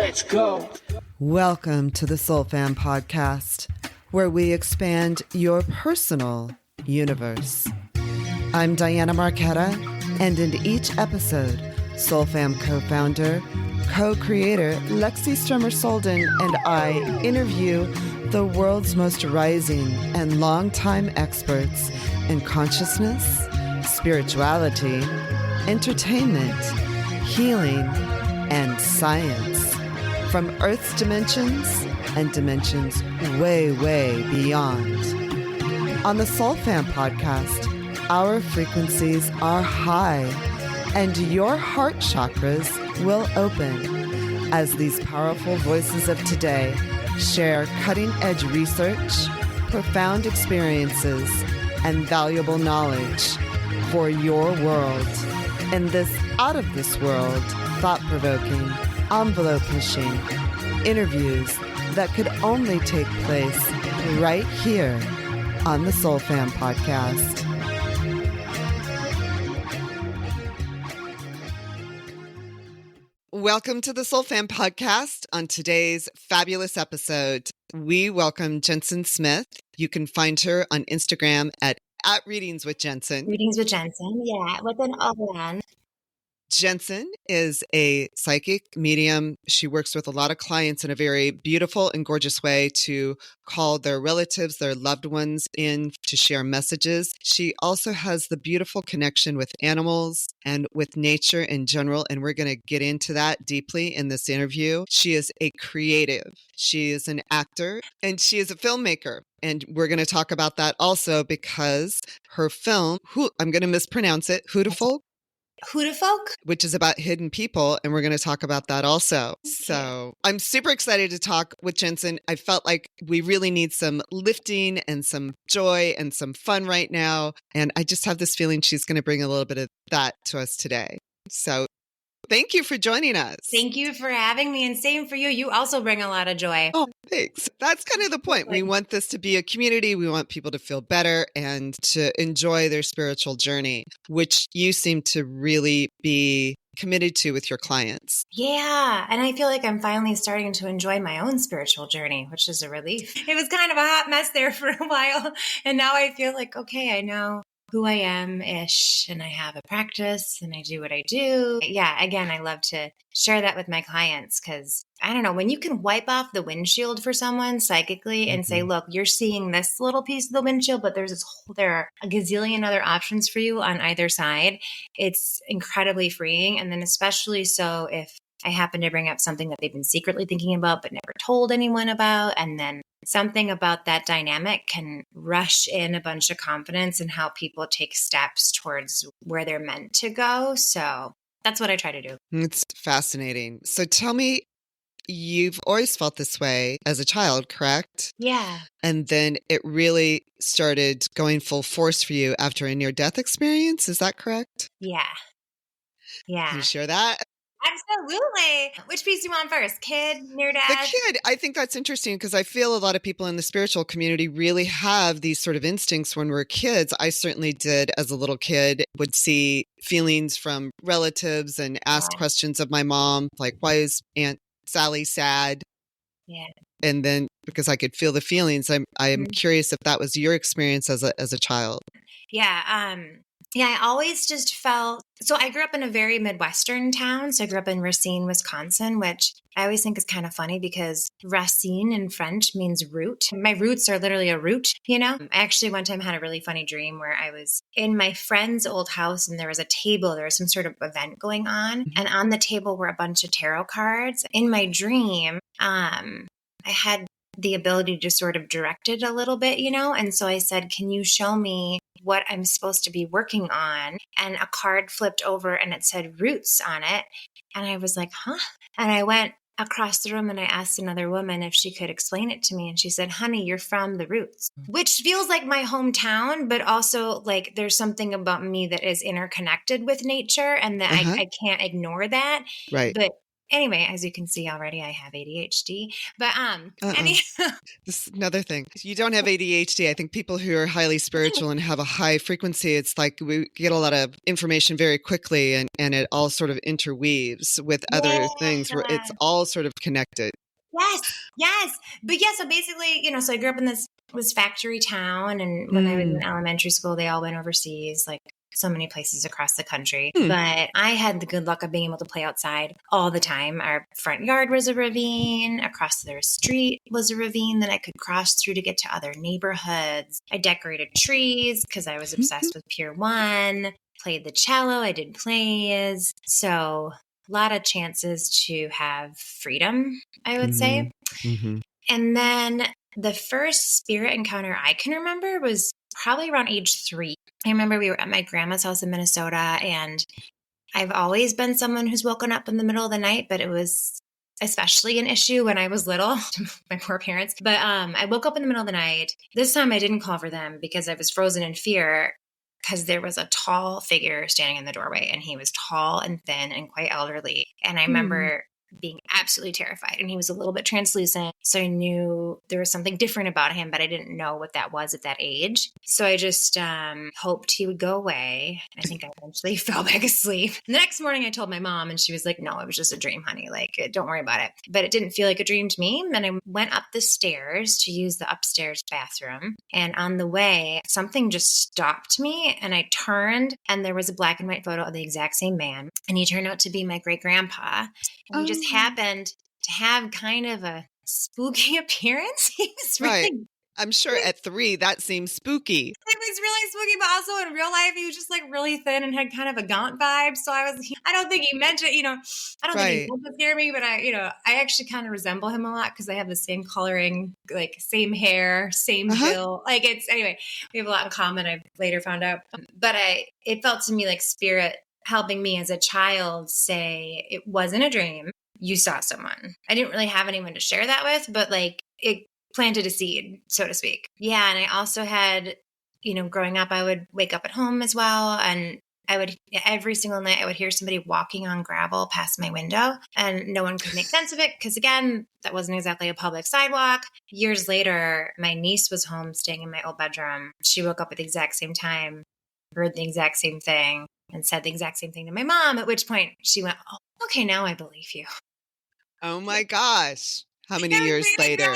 Let's go. Welcome to the Soul Fam podcast, where we expand your personal universe. I'm Diana Marquetta, and in each episode, Soul Fam co-founder, co-creator Lexi Strummer-Solden and I interview the world's most rising and longtime experts in consciousness, spirituality, entertainment, healing, and science. From Earth's dimensions and dimensions way, way beyond. On the Soul Fam podcast, our frequencies are high and your heart chakras will open as these powerful voices of today share cutting-edge research, profound experiences, and valuable knowledge for your world in this out-of-this-world, thought-provoking, envelope-pushing interviews that could only take place right here on the Soul Fam podcast. Welcome to the Soul Fam podcast. On today's fabulous episode, we welcome Jensen Smith. You can find her on Instagram at Readings with Jensen. Readings with Jensen, yeah, with an O-N. Jensen is a psychic medium. She works with a lot of clients in a very beautiful and gorgeous way to call their relatives, their loved ones in to share messages. She also has the beautiful connection with animals and with nature in general, and we're going to get into that deeply in this interview. She is a creative. She is an actor, and she is a filmmaker. And we're going to talk about that also because her film, I'm going to mispronounce it, Hootafolk, which is about hidden people. And we're going to talk about that also. So I'm super excited to talk with Jensen. I felt like we really need some lifting and some joy and some fun right now. And I just have this feeling she's going to bring a little bit of that to us today. So thank you for joining us. Thank you for having me. And same for you. You also bring a lot of joy. Oh, thanks. That's kind of the point. We want this to be a community. We want people to feel better and to enjoy their spiritual journey, which you seem to really be committed to with your clients. Yeah. And I feel like I'm finally starting to enjoy my own spiritual journey, which is a relief. It was kind of a hot mess there for a while. And now I feel like, okay, I know who I am-ish, and I have a practice, and I do what I do. Yeah, again, I love to share that with my clients because, I don't know, when you can wipe off the windshield for someone psychically and say, look, you're seeing this little piece of the windshield, but there are a gazillion other options for you on either side. It's incredibly freeing. And then especially so if I happen to bring up something that they've been secretly thinking about but never told anyone about, and then something about that dynamic can rush in a bunch of confidence and how people take steps towards where they're meant to go. So that's what I try to do. It's fascinating. So tell me, you've always felt this way as a child, correct? Yeah. And then it really started going full force for you after a near-death experience. Is that correct? Yeah. Yeah. Can you share that? Absolutely. Which piece do you want first? Kid, near death? The kid. I think that's interesting because I feel a lot of people in the spiritual community really have these sort of instincts when we're kids. I certainly did as a little kid, would see feelings from relatives and ask questions of my mom, like, why is Aunt Sally sad? Yeah. And then because I could feel the feelings, I'm curious if that was your experience as a child. Yeah. Yeah, I always just felt, so I grew up in a very Midwestern town. So I grew up in Racine, Wisconsin, which I always think is kind of funny because Racine in French means root. My roots are literally a root, you know? I actually one time had a really funny dream where I was in my friend's old house and there was a table, there was some sort of event going on. And on the table were a bunch of tarot cards. In my dream, I had the ability to sort of direct it a little bit, you know? And so I said, can you show me what I'm supposed to be working on? And a card flipped over and it said roots on it. And I was like, huh? And I went across the room and I asked another woman if she could explain it to me. And she said, honey, you're from the roots, which feels like my hometown, but also like there's something about me that is interconnected with nature and that I can't ignore that. Right. But Anyway, as you can see already, I have ADHD. But This is another thing. You don't have ADHD. I think people who are highly spiritual and have a high frequency, it's like we get a lot of information very quickly and it all sort of interweaves with other things where it's yeah. all sort of connected. Yes. But yeah, so basically, so I grew up in this factory town, and when I was in elementary school, they all went overseas, like so many places across the country. But I had the good luck of being able to play outside all the time. Our front yard was a ravine. Across the street was a ravine that I could cross through to get to other neighborhoods. I decorated trees because I was obsessed with Pier 1. Played the cello. I did plays. So a lot of chances to have freedom, I would say. And then the first spirit encounter I can remember was probably around age 3. I remember we were at my grandma's house in Minnesota, and I've always been someone who's woken up in the middle of the night, but it was especially an issue when I was little, my poor parents. But I woke up in the middle of the night. This time I didn't call for them because I was frozen in fear, because there was a tall figure standing in the doorway, and he was tall and thin and quite elderly. And I remember being absolutely terrified, and he was a little bit translucent. So I knew there was something different about him, but I didn't know what that was at that age. So I just hoped he would go away. I think I eventually fell back asleep. And the next morning I told my mom, and she was like, no, it was just a dream, honey. Like, don't worry about it. But it didn't feel like a dream to me. And I went up the stairs to use the upstairs bathroom. And on the way, something just stopped me, and I turned, and there was a black and white photo of the exact same man. And he turned out to be my great grandpa. And he just happened to have kind of a spooky appearance. He was really, right. I'm sure at 3, that seems spooky. It was really spooky, but also in real life, he was just like really thin and had kind of a gaunt vibe. So I don't think he meant it, I don't think he meant to scare me, but I actually kind of resemble him a lot because I have the same coloring, like same hair, same build. Like anyway, we have a lot in common. I've later found out, but it felt to me like spirit helping me as a child say it wasn't a dream. You saw someone. I didn't really have anyone to share that with, but like it planted a seed, so to speak. Yeah. And I also had, growing up, I would wake up at home as well. And every single night I would hear somebody walking on gravel past my window, and no one could make sense of it. Cause again, that wasn't exactly a public sidewalk. Years later, my niece was home staying in my old bedroom. She woke up at the exact same time, heard the exact same thing, and said the exact same thing to my mom, at which point she went, oh, okay, now I believe you. Oh my gosh. How many years later?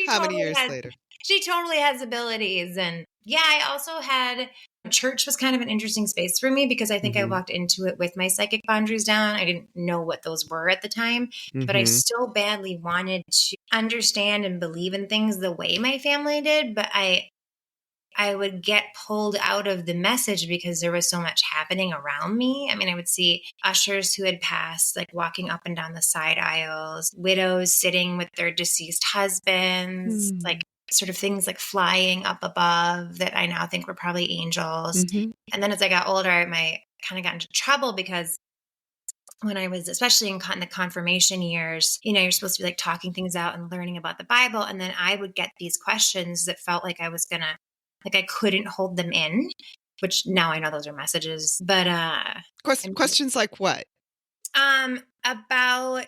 How many years later? She totally has abilities. And yeah, I also had church was kind of an interesting space for me because I think I walked into it with my psychic boundaries down. I didn't know what those were at the time, but I so badly wanted to understand and believe in things the way my family did. But I would get pulled out of the message because there was so much happening around me. I mean, I would see ushers who had passed, like walking up and down the side aisles, widows sitting with their deceased husbands, like sort of things like flying up above that I now think were probably angels. And then as I got older, I kind of got into trouble because when I was, especially in the confirmation years, you're supposed to be like talking things out and learning about the Bible. And then I would get these questions that felt like I was going to, like I couldn't hold them in, which now I know those are messages. But questions like what? About,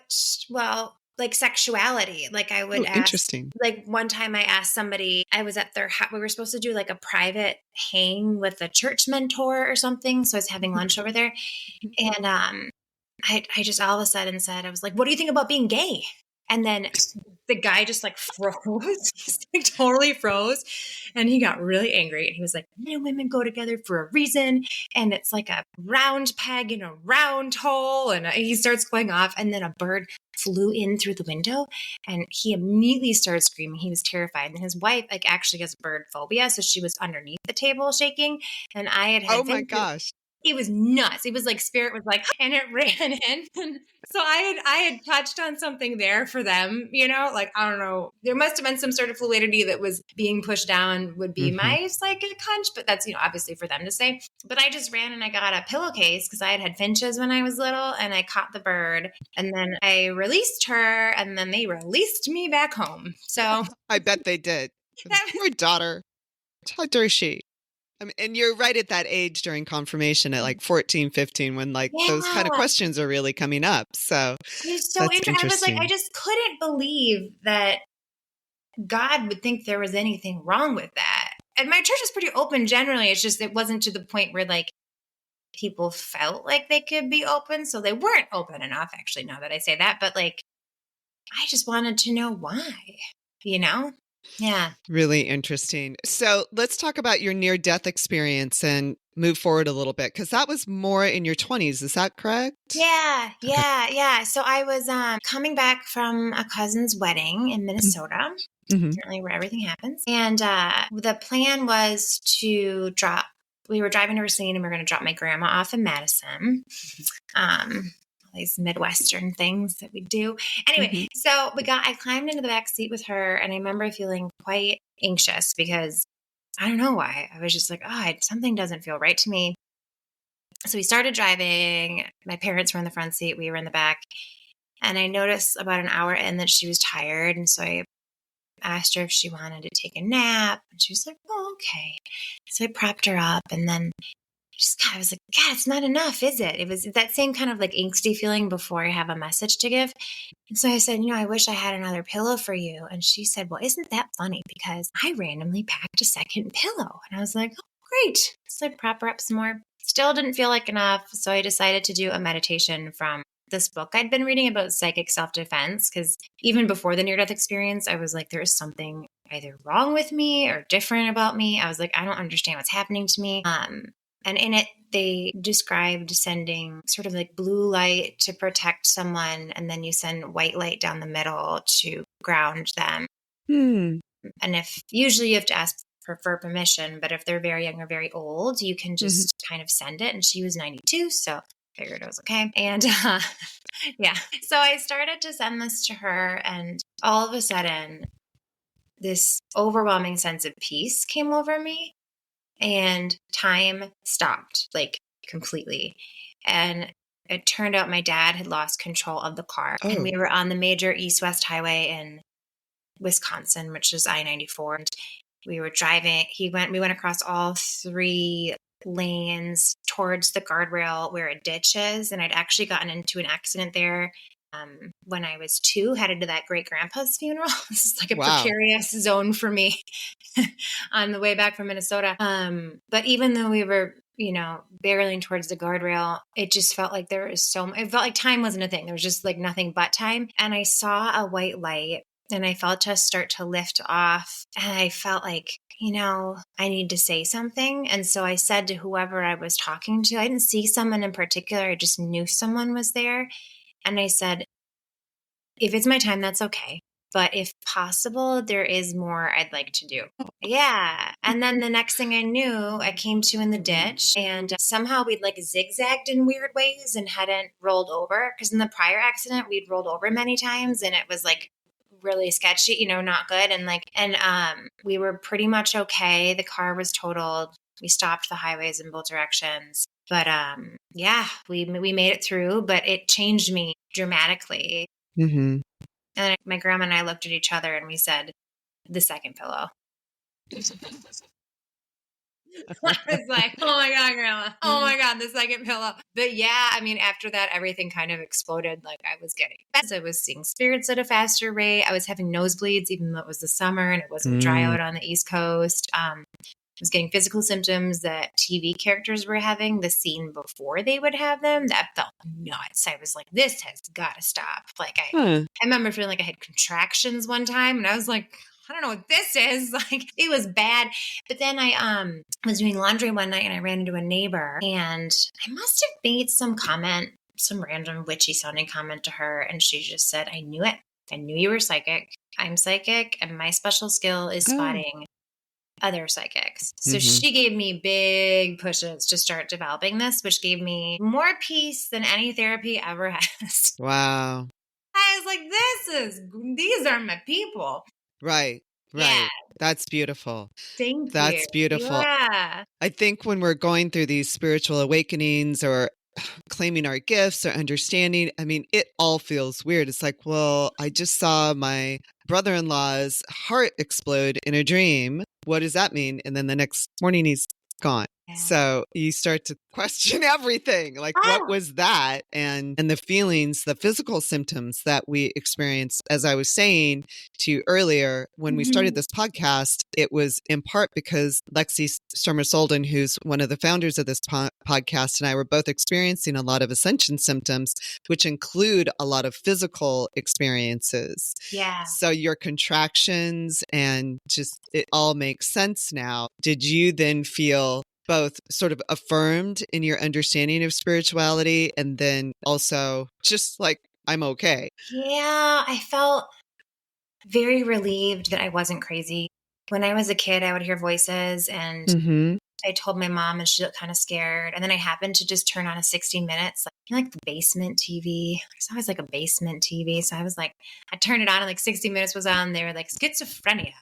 well, like sexuality. Like I would ask, interesting. Like one time I asked somebody, I was at their house, we were supposed to do like a private hang with a church mentor or something. So I was having lunch over there. And I just all of a sudden said, I was like, what do you think about being gay? And then the guy just like froze, just like totally froze. And he got really angry. And he was like, men and women go together for a reason. And it's like a round peg in a round hole. And he starts going off. And then a bird flew in through the window, and he immediately started screaming. He was terrified. And his wife like actually has bird phobia. So she was underneath the table shaking. And I had oh my gosh. It was nuts. It was like spirit was like, and it ran in. And so I had touched on something there for them, like, I don't know. There must have been some sort of fluidity that was being pushed down would be my psychic hunch, but that's, obviously for them to say. But I just ran and I got a pillowcase because I had finches when I was little, and I caught the bird, and then I released her, and then they released me back home. So I bet they did. Poor daughter. How dare she? I mean, and you're right at that age during confirmation at like 14, 15, when like those kind of Yeah. questions are really coming up. So It's so that's interesting. I was like, I interesting. just couldn't believe that God would think there was anything wrong with that. And my church is pretty open generally. It's just, it wasn't to the point where like people felt like they could be open. So they weren't open enough, actually, now that I say that. But like, I just wanted to know why, you know? Yeah. Really interesting. So let's talk about your near-death experience and move forward a little bit, because that was more in your 20s. Is that correct? Yeah, Okay. yeah. So I was coming back from a cousin's wedding in Minnesota, Mm-hmm. apparently where everything happens. And the plan was to drop, we were driving to Racine and we were going to drop my grandma off in Madison. All these Midwestern things that we do. Anyway, Mm-hmm. so I climbed into the back seat with her, and I remember feeling quite anxious because I don't know why. I was just like, oh, something doesn't feel right to me. So we started driving. My parents were in the front seat. We were in the back. And I noticed about an hour in that she was tired. And so I asked her if she wanted to take a nap. And she was like, oh, okay. So I propped her up. And then I was like, God, it's not enough, is it? It was that same kind of like angsty feeling before I have a message to give. And so I said, I wish I had another pillow for you. And she said, well, isn't that funny? Because I randomly packed a second pillow. And I was like, oh, great. So I prop her up some more. Still didn't feel like enough. So I decided to do a meditation from this book I'd been reading about psychic self-defense, because even before the near-death experience, I was like, there is something either wrong with me or different about me. I was like, I don't understand what's happening to me. And in it, they described sending sort of like blue light to protect someone, and then you send white light down the middle to ground them. And usually you have to ask for permission, but if they're very young or very old, you can just kind of send it. And she was 92, so I figured it was okay. And yeah, so I started to send this to her, and all of a sudden, this overwhelming sense of peace came over me. And time stopped, like completely. And it turned out my dad had lost control of the car. Oh. And we were on the major east-west highway in Wisconsin, which is I-94. And we were driving. We went across all 3 lanes towards the guardrail where a ditch is. And I'd actually gotten into an accident there when I was 2, headed to that great grandpa's funeral. This is like a precarious zone for me on the way back from Minnesota. But even though we were, barreling towards the guardrail, it just felt like it felt like time wasn't a thing. There was just like nothing but time. And I saw a white light, and I felt us start to lift off. And I felt like, I need to say something. And so I said to whoever I was talking to, I didn't see someone in particular. I just knew someone was there. And I said, if it's my time, that's okay. But if possible, there is more I'd like to do. Yeah. And then the next thing I knew, I came to in the ditch, and somehow we'd like zigzagged in weird ways and hadn't rolled over. Because in the prior accident, we'd rolled over many times, and it was like really sketchy, not good. And we were pretty much okay. The car was totaled. We stopped the highways in both directions. But yeah, we made it through, but it changed me dramatically. Mm-hmm. And my grandma and I looked at each other and we said, the second pillow. I was like, oh my God, Grandma. Oh my God, the second pillow. But yeah, after that, everything kind of exploded. Like I was getting better. I was seeing spirits at a faster rate. I was having nosebleeds, even though it was the summer and it wasn't dry out on the East Coast. I was getting physical symptoms that TV characters were having the scene before they would have them. That felt nuts. I was like, this has got to stop. Like I remember feeling like I had contractions one time, and I was like, I don't know what this is. Like it was bad. But then I was doing laundry one night, and I ran into a neighbor, and I must have made some random witchy sounding comment to her. And she just said, I knew it. I knew you were psychic. I'm psychic, and my special skill is spotting other psychics. So she gave me big pushes to start developing this, which gave me more peace than any therapy ever has. Wow. I was like, these are my people. Right. Yeah. That's beautiful. Thank you. That's beautiful. Yeah. I think when we're going through these spiritual awakenings or claiming our gifts or understanding, it all feels weird. It's like, well, I just saw my brother-in-law's heart explode in a dream. What does that mean? And then the next morning he's gone. Yeah. So you start to question everything. Like, what Ah! was that? And the feelings, the physical symptoms that we experienced, as I was saying to you earlier, when we started this podcast, it was in part because Lexi Sturmer Solden, who's one of the founders of this podcast, and I were both experiencing a lot of ascension symptoms, which include a lot of physical experiences. Yeah. So your contractions and just it all makes sense now. Did you then feel both sort of affirmed in your understanding of spirituality and then also just like, I'm okay? Yeah, I felt very relieved that I wasn't crazy. When I was a kid, I would hear voices and Mm-hmm. I told my mom and she looked kind of scared. And then I happened to just turn on a 60 Minutes, like the basement TV. There's always like a basement TV. So I was like, I turned it on and like 60 Minutes was on. They were like, schizophrenia.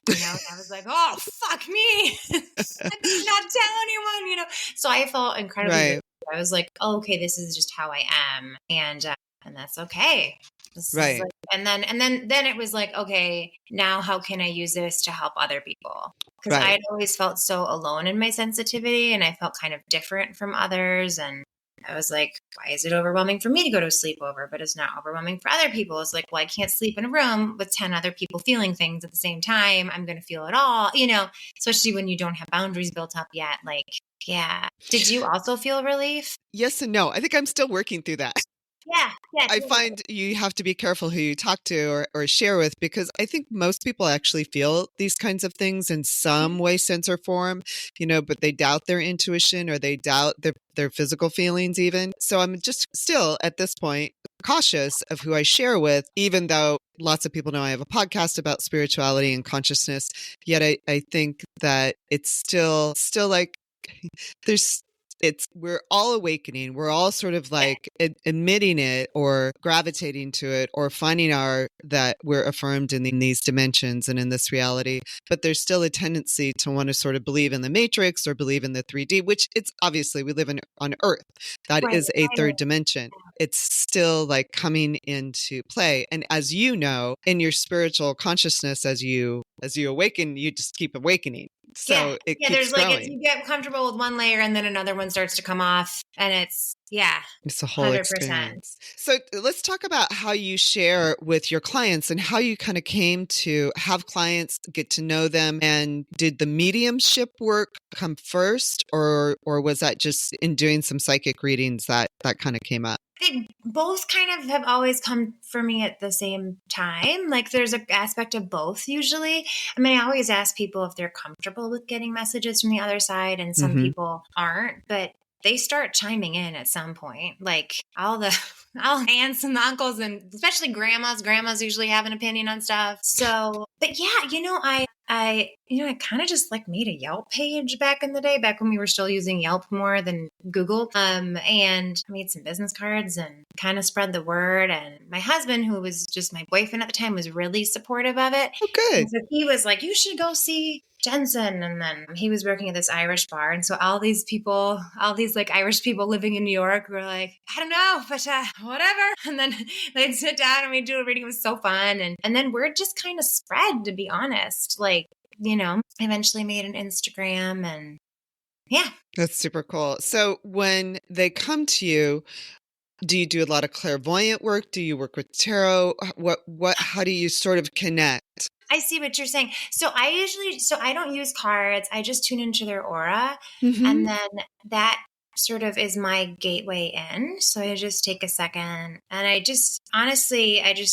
And I was like, oh, fuck me. I better not tell anyone. So I felt incredibly relieved. Right. I was like, oh, okay, this is just how I am. And that's okay. This is Right. like, and then it was like, okay, now how can I use this to help other people? Because Right. I'd always felt so alone in my sensitivity and I felt kind of different from others. And I was like, why is it overwhelming for me to go to a sleepover, but it's not overwhelming for other people? It's like, well, I can't sleep in a room with 10 other people feeling things at the same time. I'm going to feel it all, especially when you don't have boundaries built up yet. Like, yeah. Did you also feel relief? Yes and no. I think I'm still working through that. Yeah. I find you have to be careful who you talk to or share with, because I think most people actually feel these kinds of things in some way, sense, or form, but they doubt their intuition or they doubt their physical feelings even. So I'm just still at this point cautious of who I share with, even though lots of people know I have a podcast about spirituality and consciousness. Yet I think that it's still like we're all awakening. We're all sort of like admitting it or gravitating to it or finding that we're affirmed in these dimensions and in this reality. But there's still a tendency to want to sort of believe in the matrix or believe in the 3D, which it's obviously we live on Earth. That is a third dimension. It's still like coming into play. And as you know, in your spiritual consciousness, as you awaken, you just keep awakening. So it keeps there's growing. like, you get comfortable with one layer and then another one starts to come off and it's a whole 100%. experience. So let's talk about how you share with your clients and how you kind of came to have clients, get to know them. And did the mediumship work come first or was that just in doing some psychic readings that kind of came up? They both kind of have always come for me at the same time. Like there's an aspect of both usually. I mean, I always ask people if they're comfortable with getting messages from the other side, and some people aren't, but they start chiming in at some point. Like all aunts and uncles and especially grandmas usually have an opinion on stuff. So, but yeah, I kind of just like made a Yelp page back in the day, back when we were still using Yelp more than Google. And I made some business cards and kind of spread the word. And my husband, who was just my boyfriend at the time, was really supportive of it. Oh, good. And so he was like, you should go see Jensen. And then he was working at this Irish bar. And so all these like Irish people living in New York were like, I don't know, but whatever. And then they'd sit down and we'd do a reading. It was so fun. And then word just kind of spread, to be honest. Like, eventually made an Instagram and yeah. That's super cool. So when they come to you, do you do a lot of clairvoyant work? Do you work with tarot? How do you sort of connect? I see what you're saying. So I don't use cards. I just tune into their aura. And then that sort of is my gateway in. So I just take a second and I just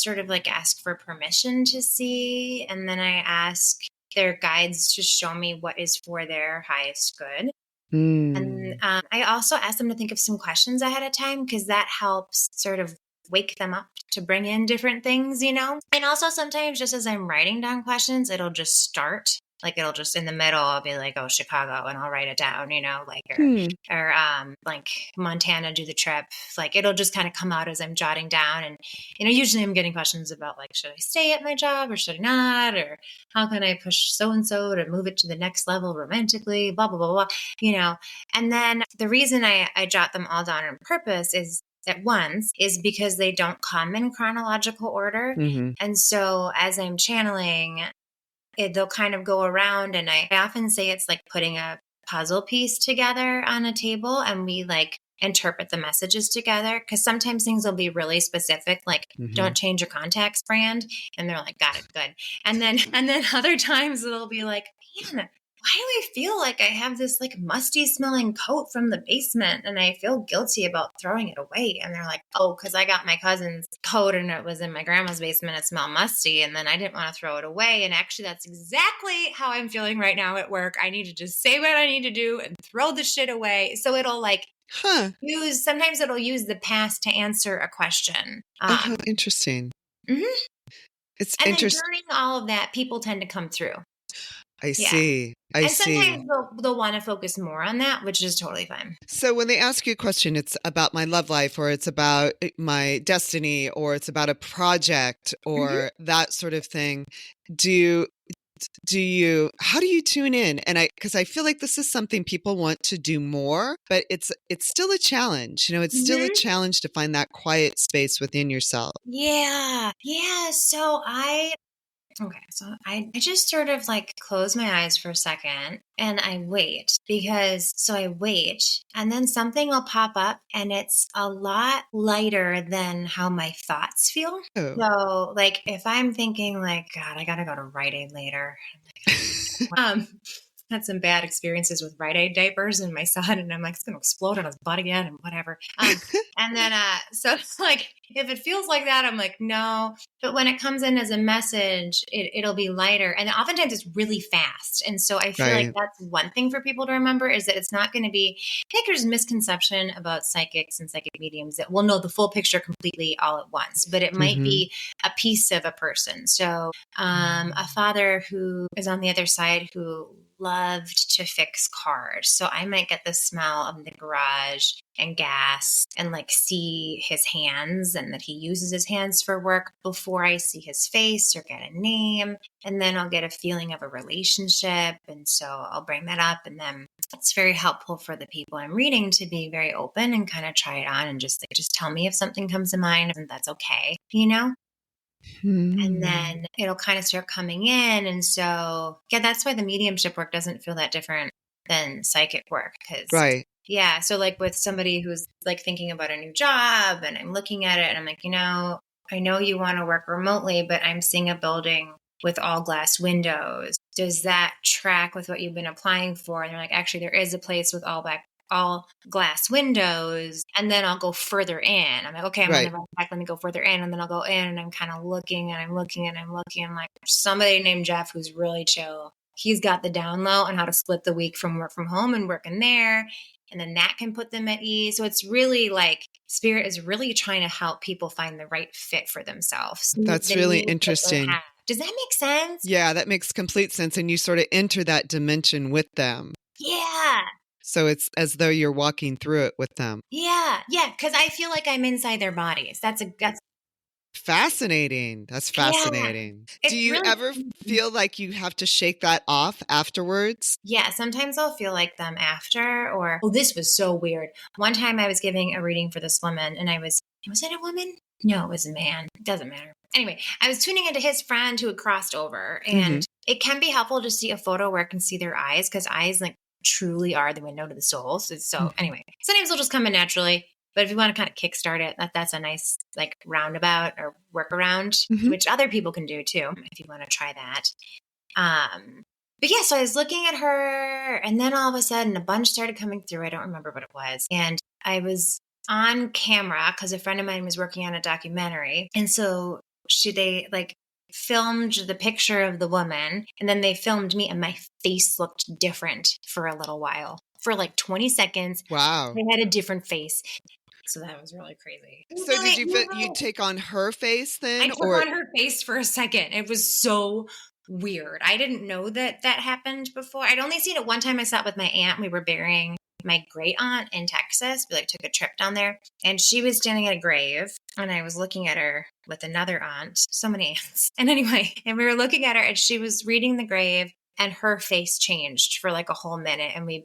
sort of like ask for permission to see. And then I ask their guides to show me what is for their highest good. And I also ask them to think of some questions ahead of time, because that helps sort of wake them up to bring in different things, And also sometimes just as I'm writing down questions, it'll just start. Like it'll just in the middle, I'll be like, oh, Chicago, and I'll write it down, or like Montana, do the trip. Like it'll just kind of come out as I'm jotting down. And, usually I'm getting questions about like, should I stay at my job or should I not? Or how can I push so-and-so to move it to the next level romantically, blah, blah, blah, blah, And then the reason I jot them all down on purpose is at once is because they don't come in chronological order. And so as I'm channeling, they'll kind of go around, and I often say it's like putting a puzzle piece together on a table and we like interpret the messages together. Cause sometimes things will be really specific, like Mhm. don't change your contacts brand. And they're like, got it, good. And then other times it'll be like, man, why do I feel like I have this like musty smelling coat from the basement and I feel guilty about throwing it away? And they're like, oh, because I got my cousin's coat and it was in my grandma's basement. It smelled musty. And then I didn't want to throw it away. And actually, that's exactly how I'm feeling right now at work. I need to just say what I need to do and throw the shit away. So it'll like Huh. sometimes it'll use the past to answer a question. Interesting. Mhm. It's And then interesting. during all of that, people tend to come through. I Yeah. see. I And see. sometimes they'll want to focus more on that, which is totally fine. So when they ask you a question, it's about my love life, or it's about my destiny, or it's about a project, or that sort of thing. How do you tune in? And because I feel like this is something people want to do more, but it's still a challenge. It's still a challenge to find that quiet space within yourself. Yeah. Yeah. So I just sort of like close my eyes for a second and I wait I wait and then something will pop up and it's a lot lighter than how my thoughts feel. Oh. So like if I'm thinking like, God, I got to go to Rite Aid later. Had some bad experiences with Rite Aid diapers and my son, and I'm like, it's going to explode on his butt again and whatever. And then, so it's like, if it feels like that, I'm like, no. But when it comes in as a message, it'll be lighter. And oftentimes it's really fast. And so I feel like that's one thing for people to remember is that it's not going to be, I think there's a misconception about psychics and psychic mediums that we'll know the full picture completely all at once, but it might be a piece of a person. So a father who is on the other side who loved to fix cars. So I might get the smell of the garage and gas and like see his hands and that he uses his hands for work before I see his face or get a name. And then I'll get a feeling of a relationship. And so I'll bring that up. And then it's very helpful for the people I'm reading to be very open and kind of try it on and just tell me if something comes to mind and that's okay, And then it'll kind of start coming in. And so, yeah, that's why the mediumship work doesn't feel that different than psychic work. Yeah. So like with somebody who's like thinking about a new job and I'm looking at it and I'm like, I know you want to work remotely, but I'm seeing a building with all glass windows. Does that track with what you've been applying for? And they're like, actually, there is a place with all glass windows, and then I'll go further in. I'm like, okay, I'm going to run back. Let me go further in. And then I'll go in and I'm kind of looking and I'm looking and I'm looking. I'm like, there's somebody named Jeff who's really chill. He's got the down low on how to split the week from work from home and working there. And then that can put them at ease. So it's really like Spirit is really trying to help people find the right fit for themselves. That's really interesting. Does that make sense? Yeah, that makes complete sense. And you sort of enter that dimension with them. Yeah. So it's as though you're walking through it with them. Yeah. Yeah. Because I feel like I'm inside their bodies. That's fascinating. That's fascinating. Yeah. Do you ever feel like you have to shake that off afterwards? Yeah. Sometimes I'll feel like them after oh, this was so weird. One time I was giving a reading for this woman and was it a woman? No, it was a man. It doesn't matter. Anyway, I was tuning into his friend who had crossed over and it can be helpful to see a photo where I can see their eyes because eyes like truly are the window to the soul. So anyway, sometimes they'll just come in naturally. But if you want to kind of kickstart it, that's a nice like roundabout or workaround, which other people can do too, if you want to try that. But yeah, so I was looking at her and then all of a sudden a bunch started coming through. I don't remember what it was. And I was on camera because a friend of mine was working on a documentary. And so they like filmed the picture of the woman and then they filmed me and my face looked different for a little while. For like 20 seconds. Wow. I had a different face. So that was really crazy. So did you take on her face then? I took on her face for a second. It was so weird. I didn't know that happened before. I'd only seen it one time. I saw it with my aunt. We were burying my great aunt in Texas. We like took a trip down there and she was standing at a grave and I was looking at her with another aunt. So many aunts. And anyway, and we were looking at her and she was reading the grave and her face changed for like a whole minute. And we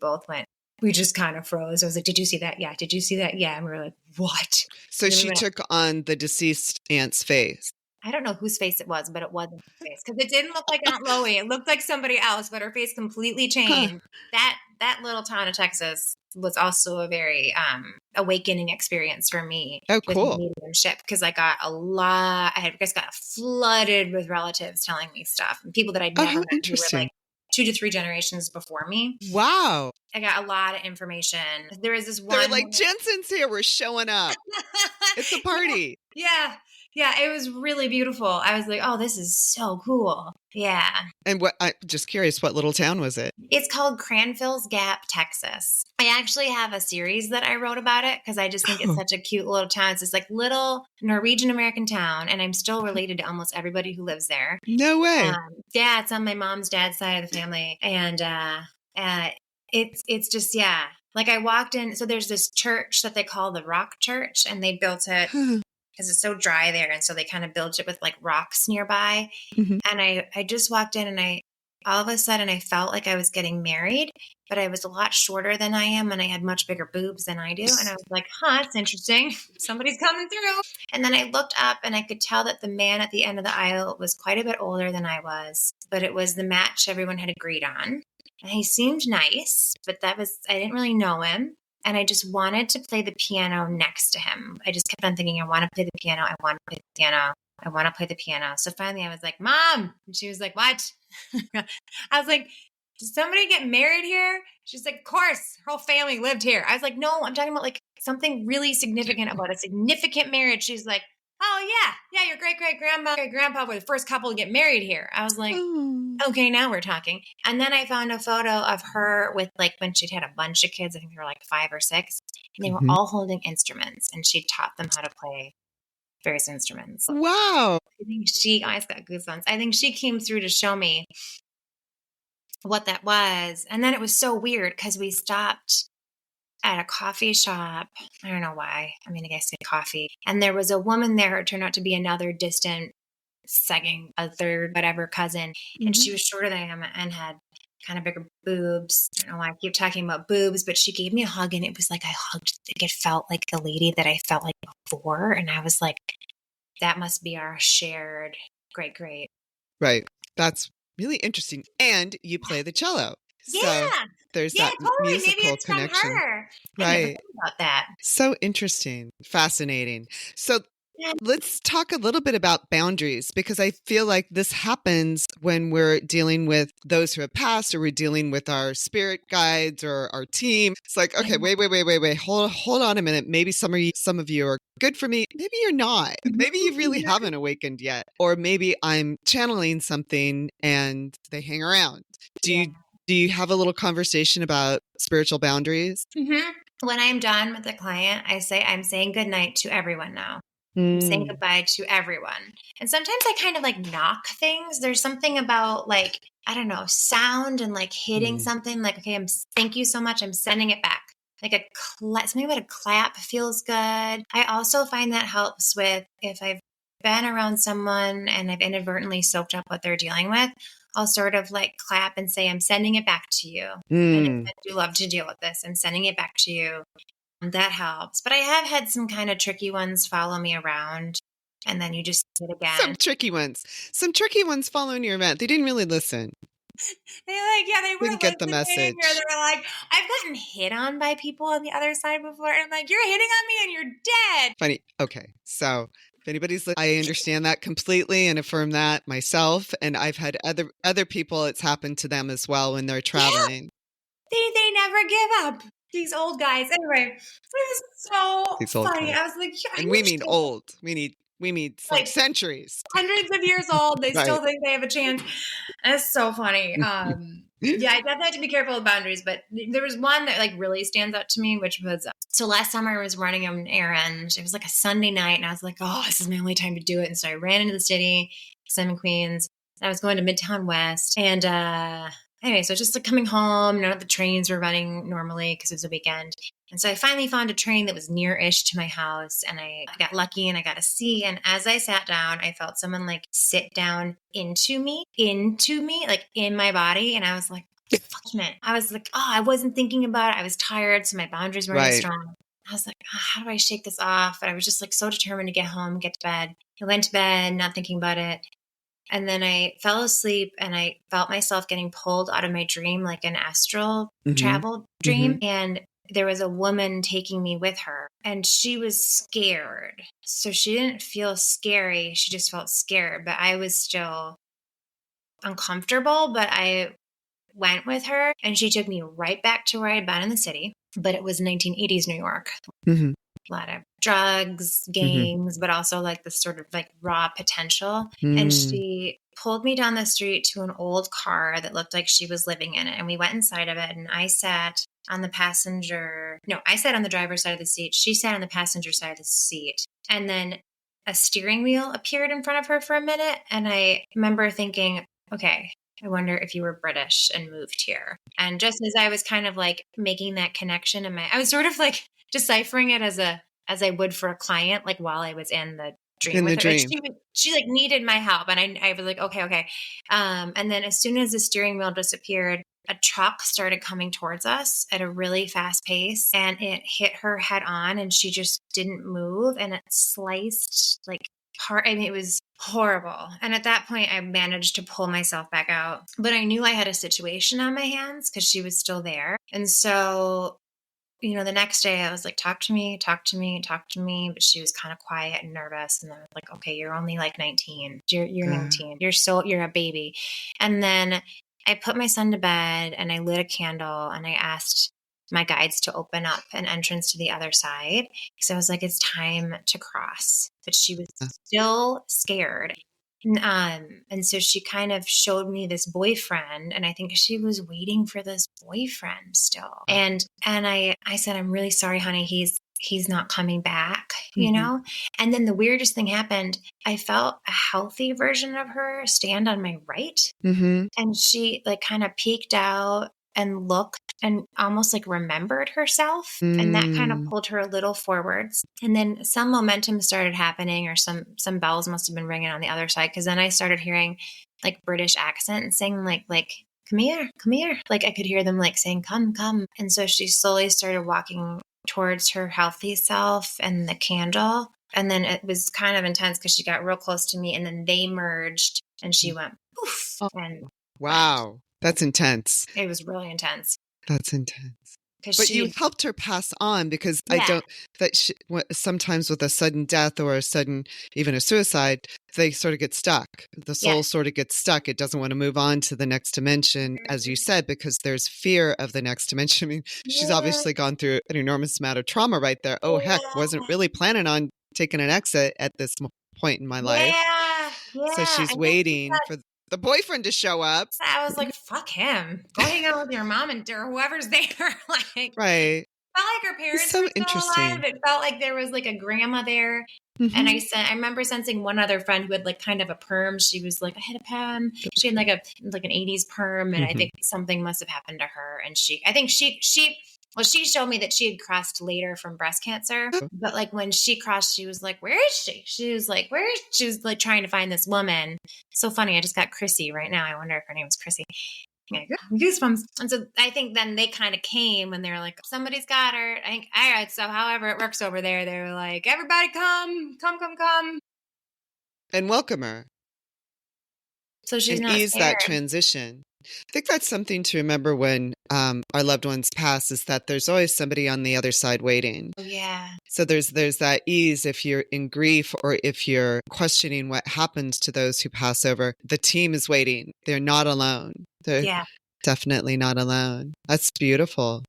just kind of froze. I was like, did you see that? Yeah. Did you see that? Yeah. And we were like, what? So she took on the deceased aunt's face. I don't know whose face it was, but it wasn't her face because it didn't look like Aunt Loie. It looked like somebody else, but her face completely changed. That that little town of Texas was also a very awakening experience for me Oh, with my cool. mediumship, because I just got flooded with relatives telling me stuff, and people that I'd Oh, never how met who were interesting. like 2 to 3 generations before me. Wow. I got a lot of information. There was this They're one like, Jensen's here. We're showing up. It's a party. Yeah. Yeah. It was really beautiful. I was like, oh, this is so cool. Yeah. And I'm just curious, what little town was it? It's called Cranfills Gap, Texas. I actually have a series that I wrote about it because I just think it's such a cute little town. It's this like little Norwegian American town, and I'm still related to almost everybody who lives there. No way. Yeah, it's on my mom's dad's side of the family, and it's just Like I walked in, so there's this church that they call the Rock Church, and they built it because it's so dry there, and so they kind of built it with like rocks nearby. Mhm. And I just walked in, and all of a sudden I felt like I was getting married, but I was a lot shorter than I am, and I had much bigger boobs than I do. And I was like, that's interesting. Somebody's coming through. And then I looked up, and I could tell that the man at the end of the aisle was quite a bit older than I was, but it was the match everyone had agreed on. And he seemed nice, but I didn't really know him. And I just wanted to play the piano next to him. I just kept on thinking, I want to play the piano. I want to play the piano. I want to play the piano. So finally I was like, Mom. And she was like, what? I was like, did somebody get married here? She's like, of course. Her whole family lived here. I was like, no, I'm talking about like something really significant about a significant marriage. She's like, oh yeah, your great-great-grandma, great-grandpa were the first couple to get married here. I was like, okay, now we're talking. And then I found a photo of her with like when she'd had a bunch of kids. I think they were like 5 or 6, and they were all holding instruments, and she taught them how to play various instruments. Wow. I think I just got goosebumps. I think she came through to show me what that was. And then it was so weird because we stopped at a coffee shop. I don't know why. I mean, I guess coffee. And there was a woman there who turned out to be another distant second, a third, whatever cousin. And she was shorter than I am and had kind of bigger boobs. I don't know why I keep talking about boobs, but she gave me a hug, and it was like it felt like the lady that I felt like before. And I was like, that must be our shared great. Right. That's really interesting. And you play the cello. Yeah. So there's that totally. musical Maybe it's connection. from her. I Right. never thought about that. So interesting. Fascinating. So let's talk a little bit about boundaries, because I feel like this happens when we're dealing with those who have passed, or we're dealing with our spirit guides or our team. It's like, okay, wait. Hold on a minute. Maybe some of you are good for me. Maybe you're not. Maybe you really haven't awakened yet. Or maybe I'm channeling something and they hang around. Do you have a little conversation about spiritual boundaries? When I'm done with the client, I say, I'm saying goodnight to everyone now. I'm saying goodbye to everyone. And sometimes I kind of like knock things. There's something about like, I don't know, sound and like hitting something like, okay, thank you so much. I'm sending it back. Like something about a clap feels good. I also find that helps with if I've been around someone and I've inadvertently soaked up what they're dealing with, I'll sort of like clap and say, I'm sending it back to you. And I do love to deal with this. I'm sending it back to you. That helps. But I have had some kind of tricky ones follow me around, and then you just do it again. Some tricky ones following your event. They didn't really listen. They weren't get the message. Or they were like, I've gotten hit on by people on the other side before, and I'm like, you're hitting on me and you're dead. Funny. Okay. So if anybody's listening, I understand that completely and affirm that myself. And I've had other people, it's happened to them as well when they're traveling. Yeah. They never give up. These old guys. Anyway, it was so funny. Guys. I was like, and we mean old. We mean like centuries. Hundreds of years old. They still think they have a chance. That's so funny. I definitely have to be careful with boundaries, but there was one that like really stands out to me, which was, so last summer I was running an errand. It was like a Sunday night, and I was like, oh, this is my only time to do it. And so I ran into the city, because I'm in Queens. I was going to Midtown West, and anyway, so just like coming home, none of the trains were running normally because it was a weekend. And so I finally found a train that was near-ish to my house, and I got lucky and I got a seat. And as I sat down, I felt someone like sit down into me, like in my body. And I was like, I was like, I wasn't thinking about it. I was tired, so my boundaries weren't as strong. I was like, how do I shake this off? But I was just like so determined to get home, get to bed. I went to bed, not thinking about it. And then I fell asleep and I felt myself getting pulled out of my dream, like an astral travel dream. And there was a woman taking me with her and she was scared. So she didn't feel scary. She just felt scared, but I was still uncomfortable, but I went with her and she took me right back to where I had been in the city, but it was 1980s New York. A lot of drugs, gangs, but also like this sort of like raw potential. And she pulled me down the street to an old car that looked like she was living in it. And we went inside of it and I sat on the I sat on the driver's side of the seat. She sat on the passenger side of the seat. And then a steering wheel appeared in front of her for a minute. And I remember thinking, okay, I wonder if you were British and moved here. And just as I was kind of like making that connection I was sort of like deciphering it as I would for a client, like while I was in the dream with her. And she like needed my help. And I was like, okay. And then as soon as the steering wheel disappeared, a truck started coming towards us at a really fast pace and it hit her head on and she just didn't move and it sliced it was horrible. And at that point, I managed to pull myself back out. But I knew I had a situation on my hands because she was still there. And so, the next day I was like, talk to me. But she was kind of quiet and nervous. And I was like, okay, you're only like 19. You're 19. You're a baby. And then I put my son to bed and I lit a candle and I asked my guides to open up an entrance to the other side. So I was like, it's time to cross. But she was still scared. And so she kind of showed me this boyfriend. And I think she was waiting for this boyfriend still. And I said, I'm really sorry, honey. He's not coming back, And then the weirdest thing happened. I felt a healthy version of her stand on my right. And she like kind of peeked out and looked and almost like remembered herself. And that kind of pulled her a little forwards. And then some momentum started happening or some bells must have been ringing on the other side. Cause then I started hearing like British accent saying like, come here. Like I could hear them like saying, come. And so she slowly started walking towards her healthy self and the candle. And then it was kind of intense because she got real close to me and then they merged and she went poof. And wow. That's intense. It was really intense. That's intense. But you helped her pass on because sometimes with a sudden death or even a suicide, they sort of get stuck. The soul sort of gets stuck. It doesn't want to move on to the next dimension, as you said, because there's fear of the next dimension. I mean, she's obviously gone through an enormous amount of trauma right there. Oh, heck, wasn't really planning on taking an exit at this point in my life. So she's waiting for the boyfriend to show up. I was like, fuck him. Go hang out with your mom or whoever's there. Like, right. It felt like her parents were still alive. It felt like there was like a grandma there. And I remember sensing one other friend who had like kind of a perm. She was like, I had a perm. She had like an 80s perm. And I think something must have happened to her. And she showed me that she had crossed later from breast cancer. But like when she crossed, she was like, where is she? She was like, she was like trying to find this woman. So funny. I just got Chrissy right now. I wonder if her name was Chrissy. Goosebumps. And so I think then they kind of came and they were like, somebody's got her. I think, all right. So however it works over there, they were like, everybody come. And welcome her. So she's and not ease scared. That transition. I think that's something to remember when our loved ones pass is that there's always somebody on the other side waiting. Yeah. So there's that ease if you're in grief or if you're questioning what happens to those who pass over. The team is waiting. They're not alone. They're definitely not alone. That's beautiful.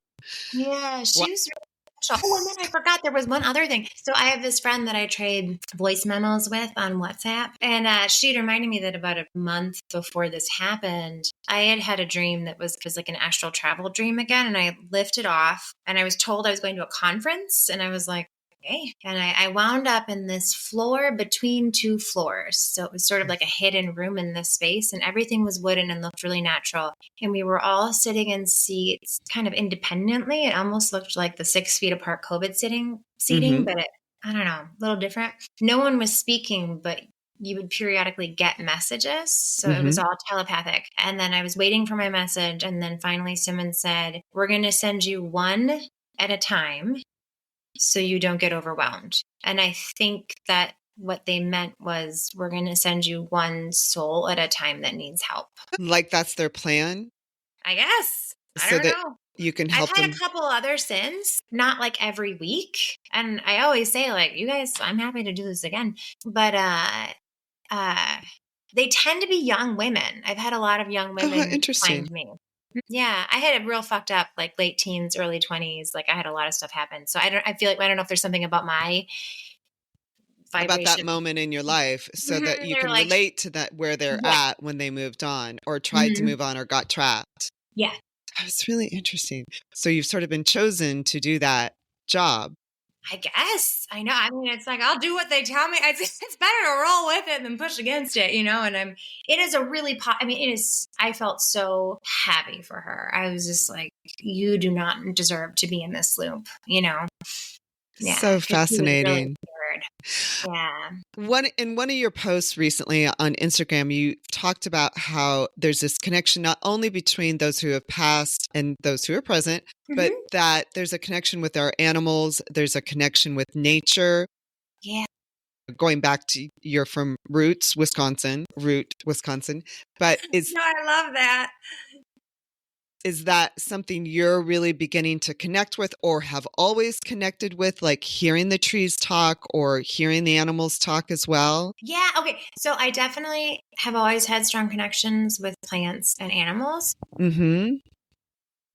Yeah, she was really special. Oh, and then I forgot there was one other thing. So I have this friend that I trade voice memos with on WhatsApp. And she'd reminded me that about a month before this happened, I had a dream that was like an astral travel dream again. And I lifted off and I was told I was going to a conference. And I was like, okay. And I wound up in this floor between two floors. So it was sort of like a hidden room in this space and everything was wooden and looked really natural. And we were all sitting in seats kind of independently. It almost looked like the 6 feet apart COVID seating, but I don't know, a little different. No one was speaking, but you would periodically get messages. So it was all telepathic. And then I was waiting for my message. And then finally someone said, we're going to send you one at a time so you don't get overwhelmed. And I think that what they meant was, we're going to send you one soul at a time that needs help. Like that's their plan? I guess. I So don't that know. you can I've help had them. a couple other since, not like every week. And I always say, like, you guys, I'm happy to do this again. But uh, they tend to be young women. I've had a lot of young Oh, how women interesting. find me. Yeah, I had a real fucked up, like late teens, early 20s. Like I had a lot of stuff happen. So I feel like, I don't know if there's something about my About that vibration. moment in your life so that you They're can like, relate to that where they're yeah, at when they moved on or tried to mhm, move on or got trapped. yeah, That's really interesting. So you've sort of been chosen to do that job. I guess. I know. I mean, it's like, I'll do what they tell me. It's better to roll with it than push against it, and it is a really, I mean, it is, I felt so happy for her. I was just like, you do not deserve to be in this loop, Yeah. So Cause she was really fascinating. scared. Yeah. In one of your posts recently on Instagram, you talked about how there's this connection not only between those who have passed and those who are present, but Hmm. that there's a connection with our animals, there's a connection with nature. Yeah. Going back to you're from Root, Wisconsin, but No, I love that. is that something you're really beginning to connect with or have always connected with, like hearing the trees talk or hearing the animals talk as well? Yeah. Okay. So I definitely have always had strong connections with plants and animals. Mm-hmm.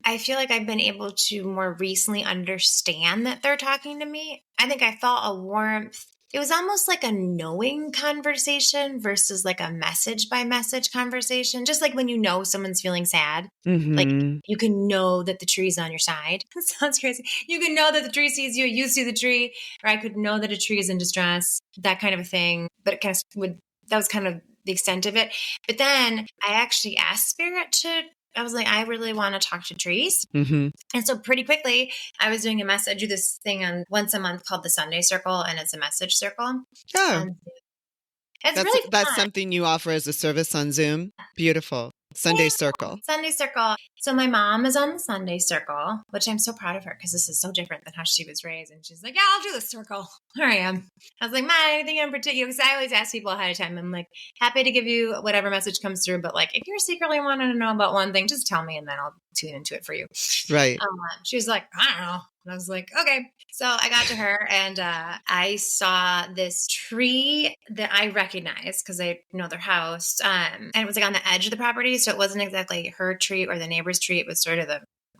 I feel like I've been able to more recently understand that they're talking to me. I think I felt a warmth. It was almost like a knowing conversation versus like a message by message conversation. Just like when someone's feeling sad, like Mm-hmm. you can know that the tree's on your side. It sounds crazy. You can know that the tree sees you, you see the tree, or I could know that a tree is in distress, that kind of a thing. But it kind of that was kind of the extent of it. But then I actually asked Spirit I was like, I really want to talk to trees. Mm-hmm. And so pretty quickly, I was doing I do this thing on once a month called the Sunday Circle, and it's a message circle. Oh, And it's that's really that's fun. something you offer as a service on Zoom. Beautiful. Sunday Yeah, Circle. Sunday Circle. So my mom is on the Sunday Circle, which I'm so proud of her because this is so different than how she was raised. And she's like, yeah, I'll do the circle. Here I am. I was like, Mom, anything in particular? Because I always ask people ahead of time. I'm like, happy to give you whatever message comes through. But like, if you're secretly wanting to know about one thing, just tell me and then I'll tune into it for you. Right. She was like, I don't know. And I was like, okay. So I got to her and I saw this tree that I recognized because I know their house. And it was like on the edge of the property. So it wasn't exactly her tree or the neighbor's tree. It was sort of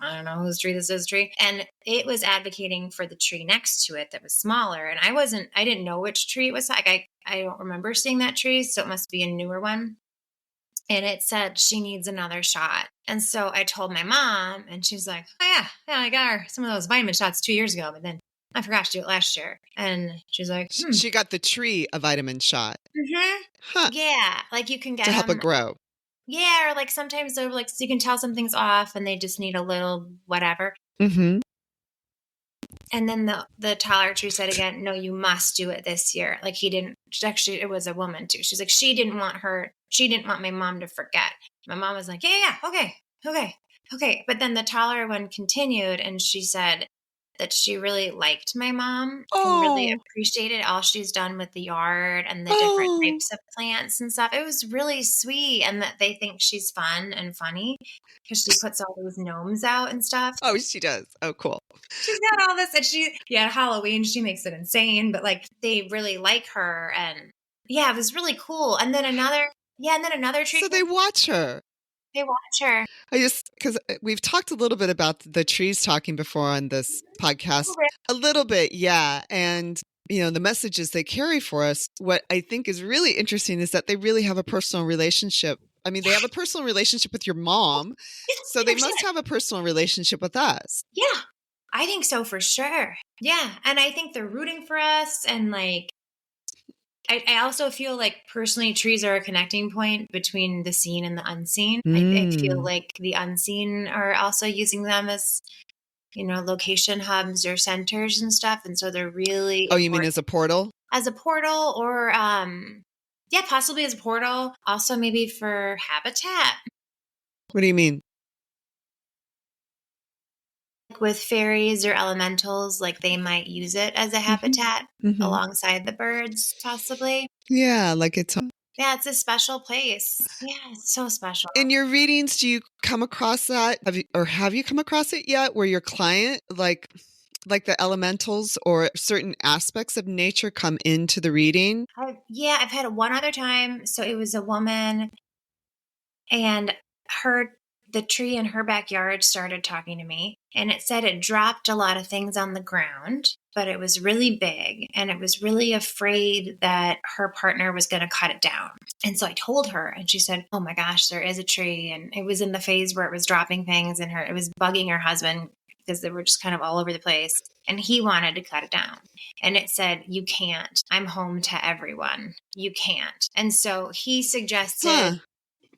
I don't know whose tree this is tree. And it was advocating for the tree next to it that was smaller. And I didn't know which tree it was. Like I don't remember seeing that tree. So it must be a newer one. And it said she needs another shot. And so I told my mom, and she's like, oh, yeah, I got her some of those vitamin shots 2 years ago, but then I forgot to do it last year. And she's like, She got the tree a vitamin shot. Mm-hmm. Huh. Yeah, like you can get To help it them. grow. Yeah, or like sometimes they're like, so you can tell something's off and they just need a little whatever. Mm-hmm. And then the taller tree said again, no, you must do it this year. Like he didn't, actually, it was a woman too. She's like, she didn't want my mom to forget. My mom was like, yeah, okay. But then the taller one continued and she said that she really liked my mom and really Oh. appreciated all she's done with the yard and the different Oh. types of plants and stuff. It was really sweet. And that they think she's fun and funny because she puts all those gnomes out and stuff. Oh, she does. Oh, cool. She's got all this, and Halloween, she makes it insane, but like they really like her, and yeah, it was really cool. And then another tree. So they watch her. They watch her. Because we've talked a little bit about the trees talking before on this podcast. A little bit, yeah. And, the messages they carry for us, what I think is really interesting is that they really have a personal relationship. I mean, they have a personal relationship with your mom, so they must have a personal relationship with us. Yeah, I think so for sure. Yeah, and I think they're rooting for us, and like, I also feel like personally, trees are a connecting point between the seen and the unseen. I feel like the unseen are also using them as, location hubs or centers and stuff. And so they're really Oh, you mean as a portal? As a portal or, yeah, possibly as a portal. Also maybe for habitat. What do you mean? with fairies or elementals, like they might use it as a habitat alongside the birds, possibly. Yeah, like it's Yeah, it's a special place. Yeah, it's so special. in your readings. Do you come across that? Have you come across it yet? Where your client, like the elementals or certain aspects of nature, come into the reading? I've had it one other time. So it was a woman, and the tree in her backyard started talking to me, and it said it dropped a lot of things on the ground, but it was really big, and it was really afraid that her partner was going to cut it down. And so I told her, and she said, "Oh my gosh, there is a tree." And it was in the phase where it was dropping things, and it was bugging her husband because they were just kind of all over the place, and he wanted to cut it down. And it said, "You can't. I'm home to everyone. You can't." And so he suggested,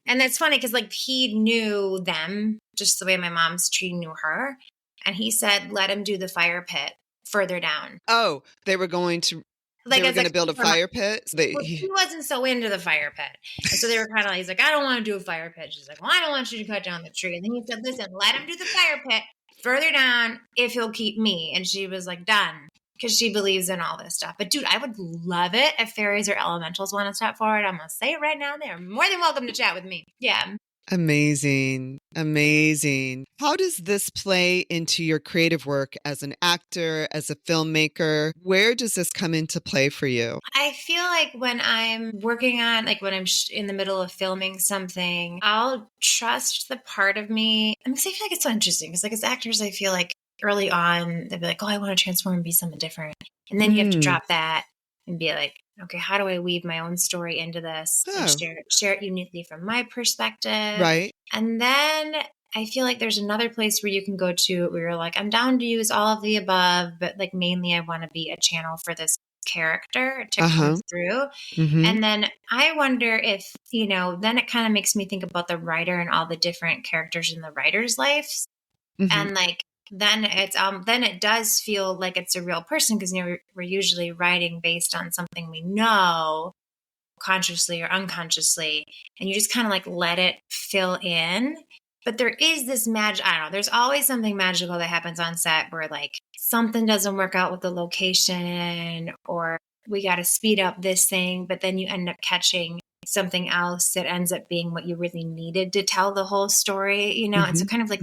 and that's funny because like he knew them just the way my mom's tree knew her. And he said, let him do the fire pit further down. Oh, they were going to build a fire pit. He wasn't so into the fire pit. And so they were kind of, he's like, I don't want to do a fire pit. She's like, well, I don't want you to cut down the tree. And then he said, listen, let him do the fire pit further down if he'll keep me. And she was like, done. Because she believes in all this stuff. But dude, I would love it if fairies or elementals want to step forward. I'm going to say it right now. They're more than welcome to chat with me. Yeah. Amazing. Amazing. How does this play into your creative work as an actor, as a filmmaker? Where does this come into play for you? I feel like when I'm working on, like when I'm in the middle of filming something, I'll trust the part of me. I feel like it's so interesting because like as actors, I feel like early on, they'd be like, oh, I want to transform and be something different. And then you have to drop that and be like, okay, how do I weave my own story into this and share it uniquely from my perspective? Right. And then I feel like there's another place where you can go to where you're like, I'm down to use all of the above, but like mainly I want to be a channel for this character to come through. And then I wonder if, then it kind of makes me think about the writer and all the different characters in the writer's lives. And like, then it does feel like it's a real person because we're usually writing based on something we know consciously or unconsciously, and you just kind of like let it fill in. But there is this magic, I don't know, there's always something magical that happens on set where like something doesn't work out with the location or we got to speed up this thing, but then you end up catching something else that ends up being what you really needed to tell the whole story, and so kind of like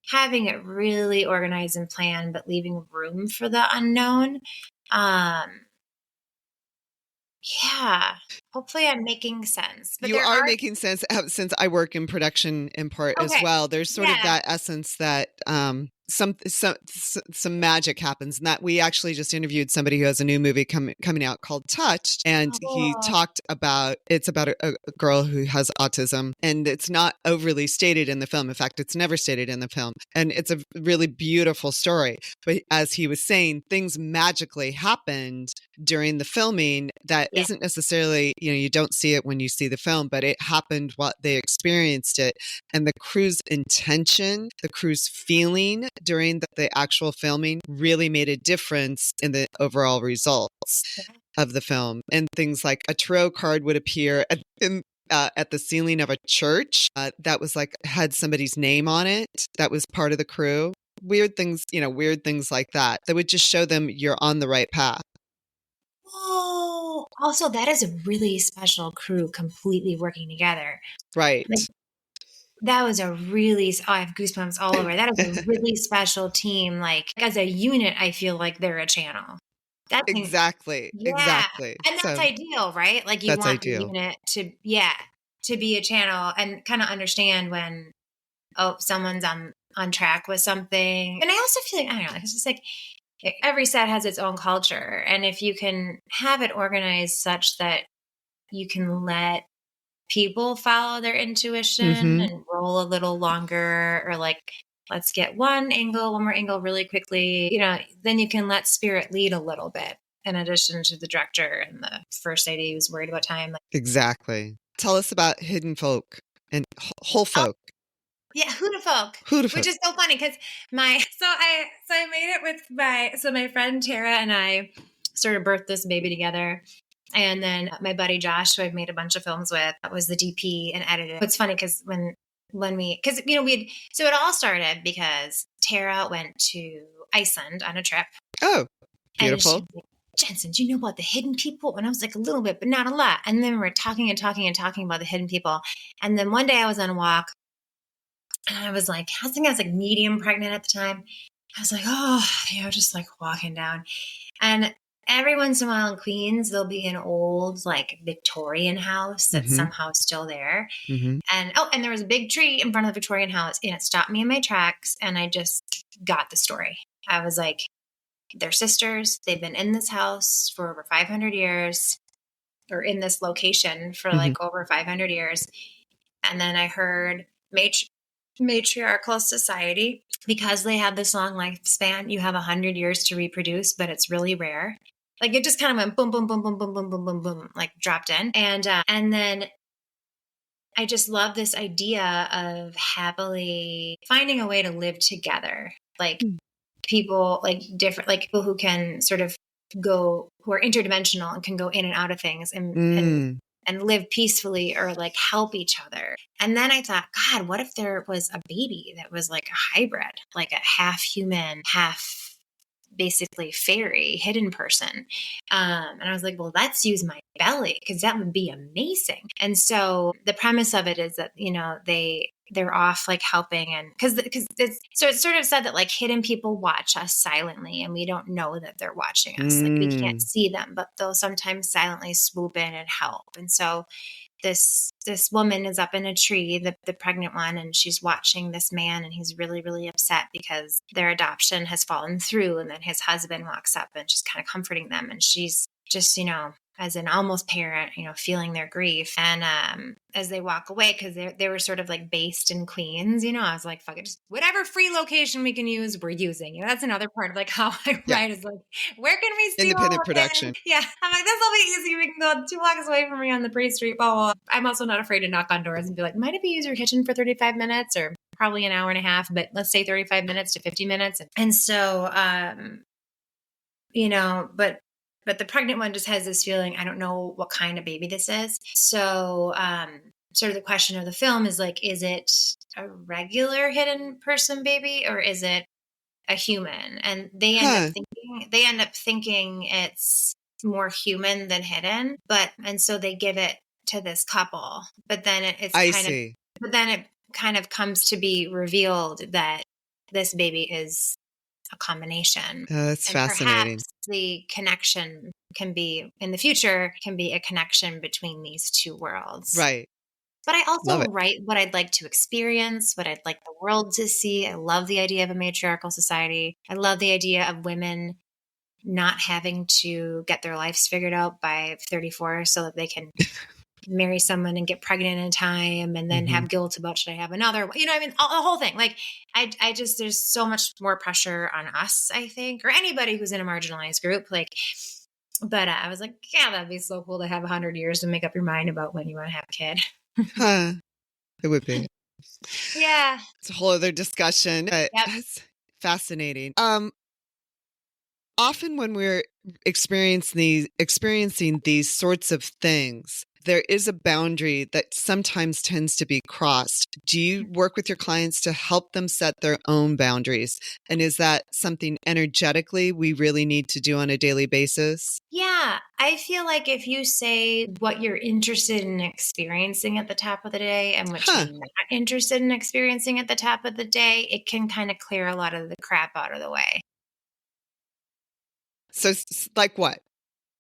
having it really organized and planned, but leaving room for the unknown. Yeah, hopefully I'm making sense. But you are making sense since I work in production in part as well. There's sort of that essence that some magic happens, and that we actually just interviewed somebody who has a new movie coming out called Touched, and he talked about it's about a girl who has autism, and it's not overly stated in the film. In fact, it's never stated in the film, and it's a really beautiful story. But as he was saying, things magically happened during the filming that isn't necessarily, you don't see it when you see the film, but it happened while they experienced it, and the crew's intention, the crew's feeling during the actual filming really made a difference in the overall results of the film. And things like a tarot card would appear at the ceiling of a church that was like had somebody's name on it that was part of the crew. Weird things like that would just show them you're on the right path. Oh, also that is a really special crew completely working together. Right. Like, that was I have goosebumps all over. That is a really special team. Like as a unit, I feel like they're a channel. That's exactly. And that's ideal, right? Like you want the unit to be a channel and kind of understand when, someone's on track with something. And I also feel like, I don't know, it's just like every set has its own culture. And if you can have it organized such that you can let people follow their intuition and roll a little longer, or like, let's get one more angle really quickly, then you can let spirit lead a little bit in addition to the director and the first AD who's worried about time. Exactly. Tell us about Hidden Folk and Whole Folk. Yeah, Huda Folk, which is so funny because I made it with my friend Tara and I sort of birthed this baby together. And then my buddy Josh, who I've made a bunch of films with, was the DP and edited. It's funny because when because, so it all started because Tara went to Iceland on a trip. Oh, And she beautiful. was like, Jensen, do you know about the hidden people? And I was like, a little bit, but not a lot. And then we're talking and talking and talking about the hidden people. And then one day I was on a walk and I was like, I think I was like medium pregnant at the time. I was like, just like walking down. And every once in a while in Queens, there'll be an old like Victorian house that's somehow still there. And there was a big tree in front of the Victorian house and it stopped me in my tracks. And I just got the story. I was like, they're sisters. They've been in this house for over 500 years or in this location for like over 500 years. And then I heard matriarchal society, because they have this long lifespan. You have 100 years to reproduce, but it's really rare. Like it just kind of went boom, boom, boom, boom, boom, boom, boom, boom, boom, like dropped in. And then I just love this idea of happily finding a way to live together. Like people, like different, like people who can sort of go, who are interdimensional and can go in and out of things and live peacefully or like help each other. And then I thought, God, what if there was a baby that was like a hybrid, like a half human, half basically fairy hidden person. And I was like, well, let's use my belly because that would be amazing. And so the premise of it is that, they're off like helping, and because it's sort of said that like hidden people watch us silently and we don't know that they're watching us. Like we can't see them, but they'll sometimes silently swoop in and help. And so this woman is up in a tree, the pregnant one, and she's watching this man, and he's really, really upset because their adoption has fallen through. And then his husband walks up and she's kind of comforting them. And she's just, as an almost parent, feeling their grief. And as they walk away, because they were sort of like based in Queens, I was like, fuck it, just whatever free location we can use, we're using. That's another part of like how I write is like, where can we see Independent production? Yeah. I'm like, this will be easy. We can go 2 blocks away from me on the Pre Street. Blah, blah, blah. I'm also not afraid to knock on doors and be like, might it be use your kitchen for 35 minutes or probably an hour and a half, but let's say 35 minutes to 50 minutes. And so, but the pregnant one just has this feeling, I don't know what kind of baby this is. So sort of the question of the film is like, is it a regular hidden person baby or is it a human? And they end up thinking it's more human than hidden. And so they give it to this couple. But then it kind of comes to be revealed that this baby is a combination. That's and fascinating. Perhaps the connection can be in the future a connection between these two worlds. Right. But I also write what I'd like to experience, what I'd like the world to see. I love the idea of a matriarchal society. I love the idea of women not having to get their lives figured out by 34 so that they can marry someone and get pregnant in time and then have guilt about should I have another, the whole thing. Like I just, there's so much more pressure on us, I think, or anybody who's in a marginalized group. But I was like, yeah, that'd be so cool to have 100 years to make up your mind about when you want to have a kid. It would be. Yeah. It's a whole other discussion. That's fascinating. Often when we're experiencing these sorts of things, there is a boundary that sometimes tends to be crossed. Do you work with your clients to help them set their own boundaries? And is that something energetically we really need to do on a daily basis? Yeah, I feel like if you say what you're interested in experiencing at the top of the day and what you're not interested in experiencing at the top of the day, it can kind of clear a lot of the crap out of the way. So like what?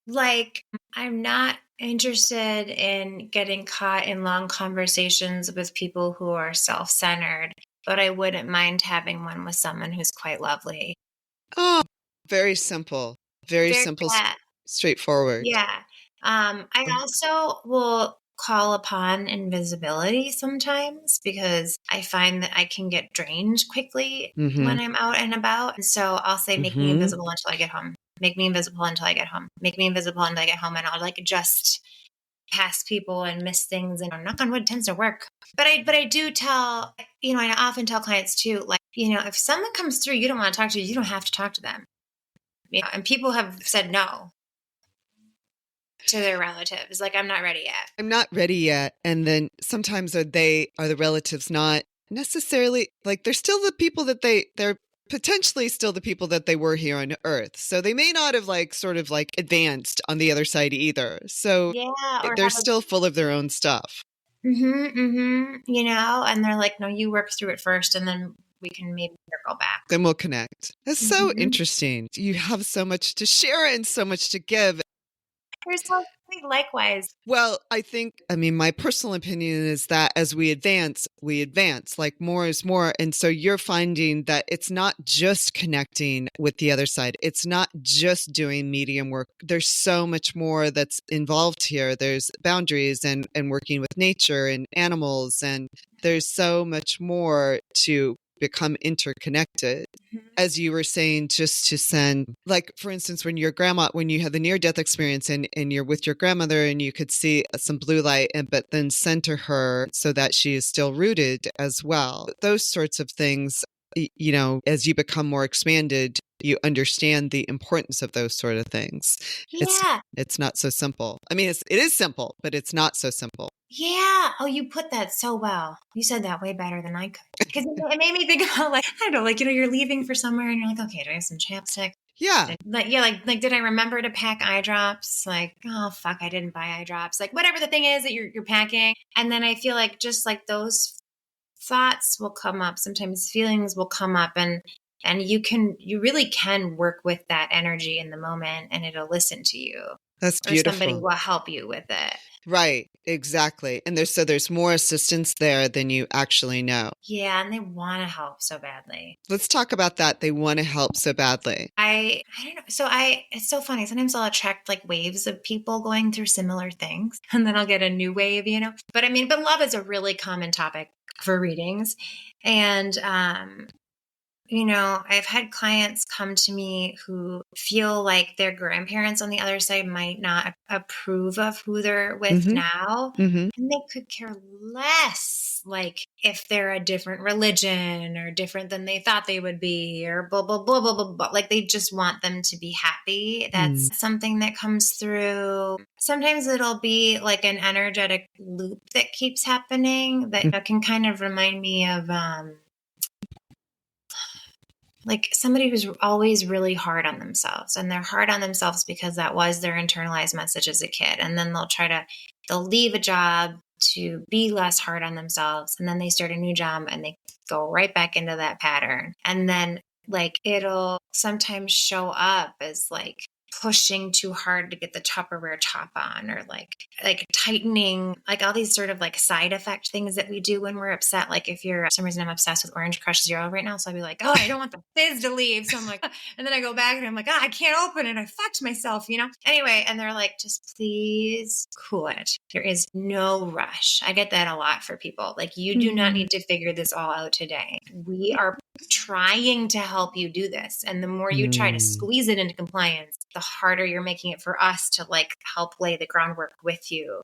Like, I'm not interested in getting caught in long conversations with people who are self-centered, but I wouldn't mind having one with someone who's quite lovely. Oh, very simple. Very simple, straightforward. Yeah. I also will call upon invisibility sometimes because I find that I can get drained quickly when I'm out and about. And so I'll say, make me invisible until I get home. Make me invisible until I get home. Make me invisible until I get home. And I'll like just pass people and miss things. And knock on wood, tends to work. But I do tell, I often tell clients too, like, if someone comes through, you don't want to talk to, you don't have to talk to them. And people have said no. to their relatives. Like, I'm not ready yet. I'm not ready yet. And then sometimes are the relatives not necessarily like they're still the people that they're potentially still the people that they were here on Earth. So they may not have like sort of like advanced on the other side either. So Yeah, or they're have a still full of their own stuff. you know, and they're like, no, you work through it first, and then we can maybe circle back. Then we'll connect. That's so Mhm. interesting. You have so much to share and so much to give. You're so sweet. Likewise. Well, I mean, my personal opinion is that as we advance, like more is more. And so you're finding that it's not just connecting with the other side. It's not just doing medium work. There's so much more that's involved here. There's boundaries and working with nature and animals. And there's so much more to become interconnected. As you were saying, just to send, like, for instance, when you had the near-death experience and you're with your grandmother and you could see some blue light, but then center her so that she is still rooted as well. Those sorts of things, you know, as you become more expanded, you understand the importance of those sort of things. Yeah. It's not so simple. I mean, it is simple, but it's not so simple. Yeah. Oh, you put that so well. You said that way better than I could. Because it made me think about, like, I don't know, like, you know, you're leaving for somewhere and you're like, okay, do I have some chapstick? Yeah. Like, did I remember to pack eye drops? Like, oh, fuck, I didn't buy eye drops. Like, whatever the thing is that you're packing. And then I feel like just like those thoughts will come up. Sometimes feelings will come up, and you really can work with that energy in the moment, and it'll listen to you. That's Or somebody beautiful. will help you with it. Right, exactly. And there's more assistance there than you actually know. Yeah, and they want to help so badly. Let's talk about that. They want to help so badly. I don't know. So it's so funny. Sometimes I'll attract like waves of people going through similar things, and then I'll get a new wave, you know. But I mean, but love is a really common topic for readings. And you know, I've had clients come to me who feel like their grandparents on the other side might not approve of who they're with now. And they could care less, like, if they're a different religion or different than they thought they would be, or blah, blah, blah, blah, blah, blah. Like, they just want them to be happy. That's something that comes through. Sometimes it'll be like an energetic loop that keeps happening that can kind of remind me of, like somebody who's always really hard on themselves, and they're hard on themselves because that was their internalized message as a kid. And then they'll leave a job to be less hard on themselves. And then they start a new job and they go right back into that pattern. And then like it'll sometimes show up as like pushing too hard to get the Tupperware top on, or like tightening, like all these sort of like side effect things that we do when we're upset. Like if you're, for some reason I'm obsessed with Orange Crush Zero right now. So I'll be like, oh, I don't want the fizz to leave. So I'm like, and then I go back and I'm like, oh, I can't open it. I fucked myself, you know? Anyway. And they're like, just please cool it. There is no rush. I get that a lot for people. Like, you do not need to figure this all out today. We are trying to help you do this. And the more you try to squeeze it into compliance, the harder you're making it for us to like help lay the groundwork with you.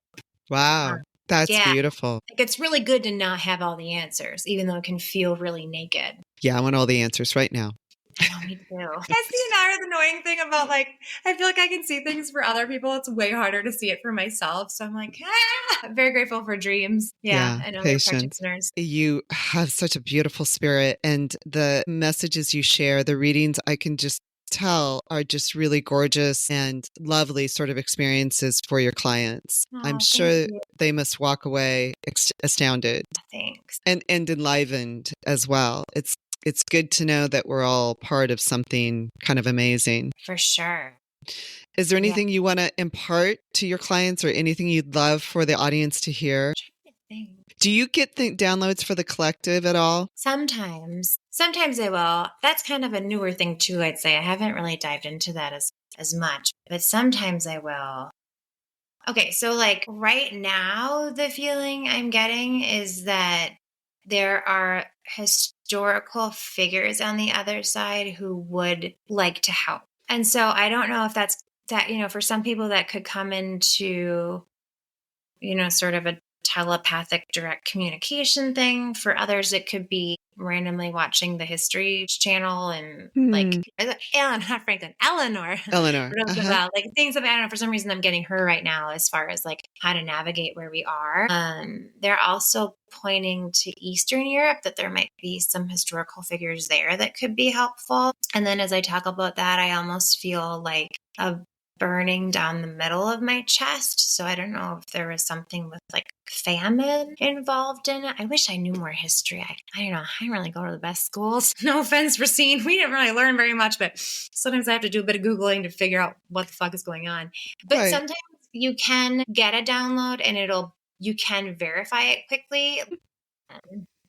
Wow. That's beautiful. Like, it's really good to not have all the answers, even though it can feel really naked. Yeah, I want all the answers right now. I know, me too. That's the annoying thing about, like, I feel like I can see things for other people. It's way harder to see it for myself. So I'm like, I'm very grateful for dreams. Yeah, and other practitioners. You have such a beautiful spirit, and the messages you share, the readings, I can just tell are just really gorgeous and lovely sort of experiences for your clients. I'm sure they must walk away astounded. Thanks. And enlivened as well. It's good to know that we're all part of something kind of amazing. For sure. Is there anything you want to impart to your clients, or anything you'd love for the audience to hear? Do you get the downloads for the collective at all? Sometimes I will. That's kind of a newer thing too, I'd say. I haven't really dived into that as much, but sometimes I will. Okay, so like right now, the feeling I'm getting is that there are historical figures on the other side who would like to help. And so I don't know if that, you know, for some people that could come into, you know, sort of a telepathic direct communication thing. For others, it could be randomly watching the History Channel and Hmm. Not Franklin, Eleanor Eleanor. Uh-huh. Roosevelt, like things that I don't know. For some reason, I'm getting her right now as far as like how to navigate where we are. They're also pointing to Eastern Europe that there might be some historical figures there that could be helpful. And then as I talk about that, I almost feel like a burning down the middle of my chest. So I don't know if there was something with like famine involved in it. I wish I knew more history. I don't know. I didn't really go to the best schools. No offense, Racine. We didn't really learn very much, but sometimes I have to do a bit of Googling to figure out what the fuck is going on. But Right. sometimes you can get a download and you can verify it quickly.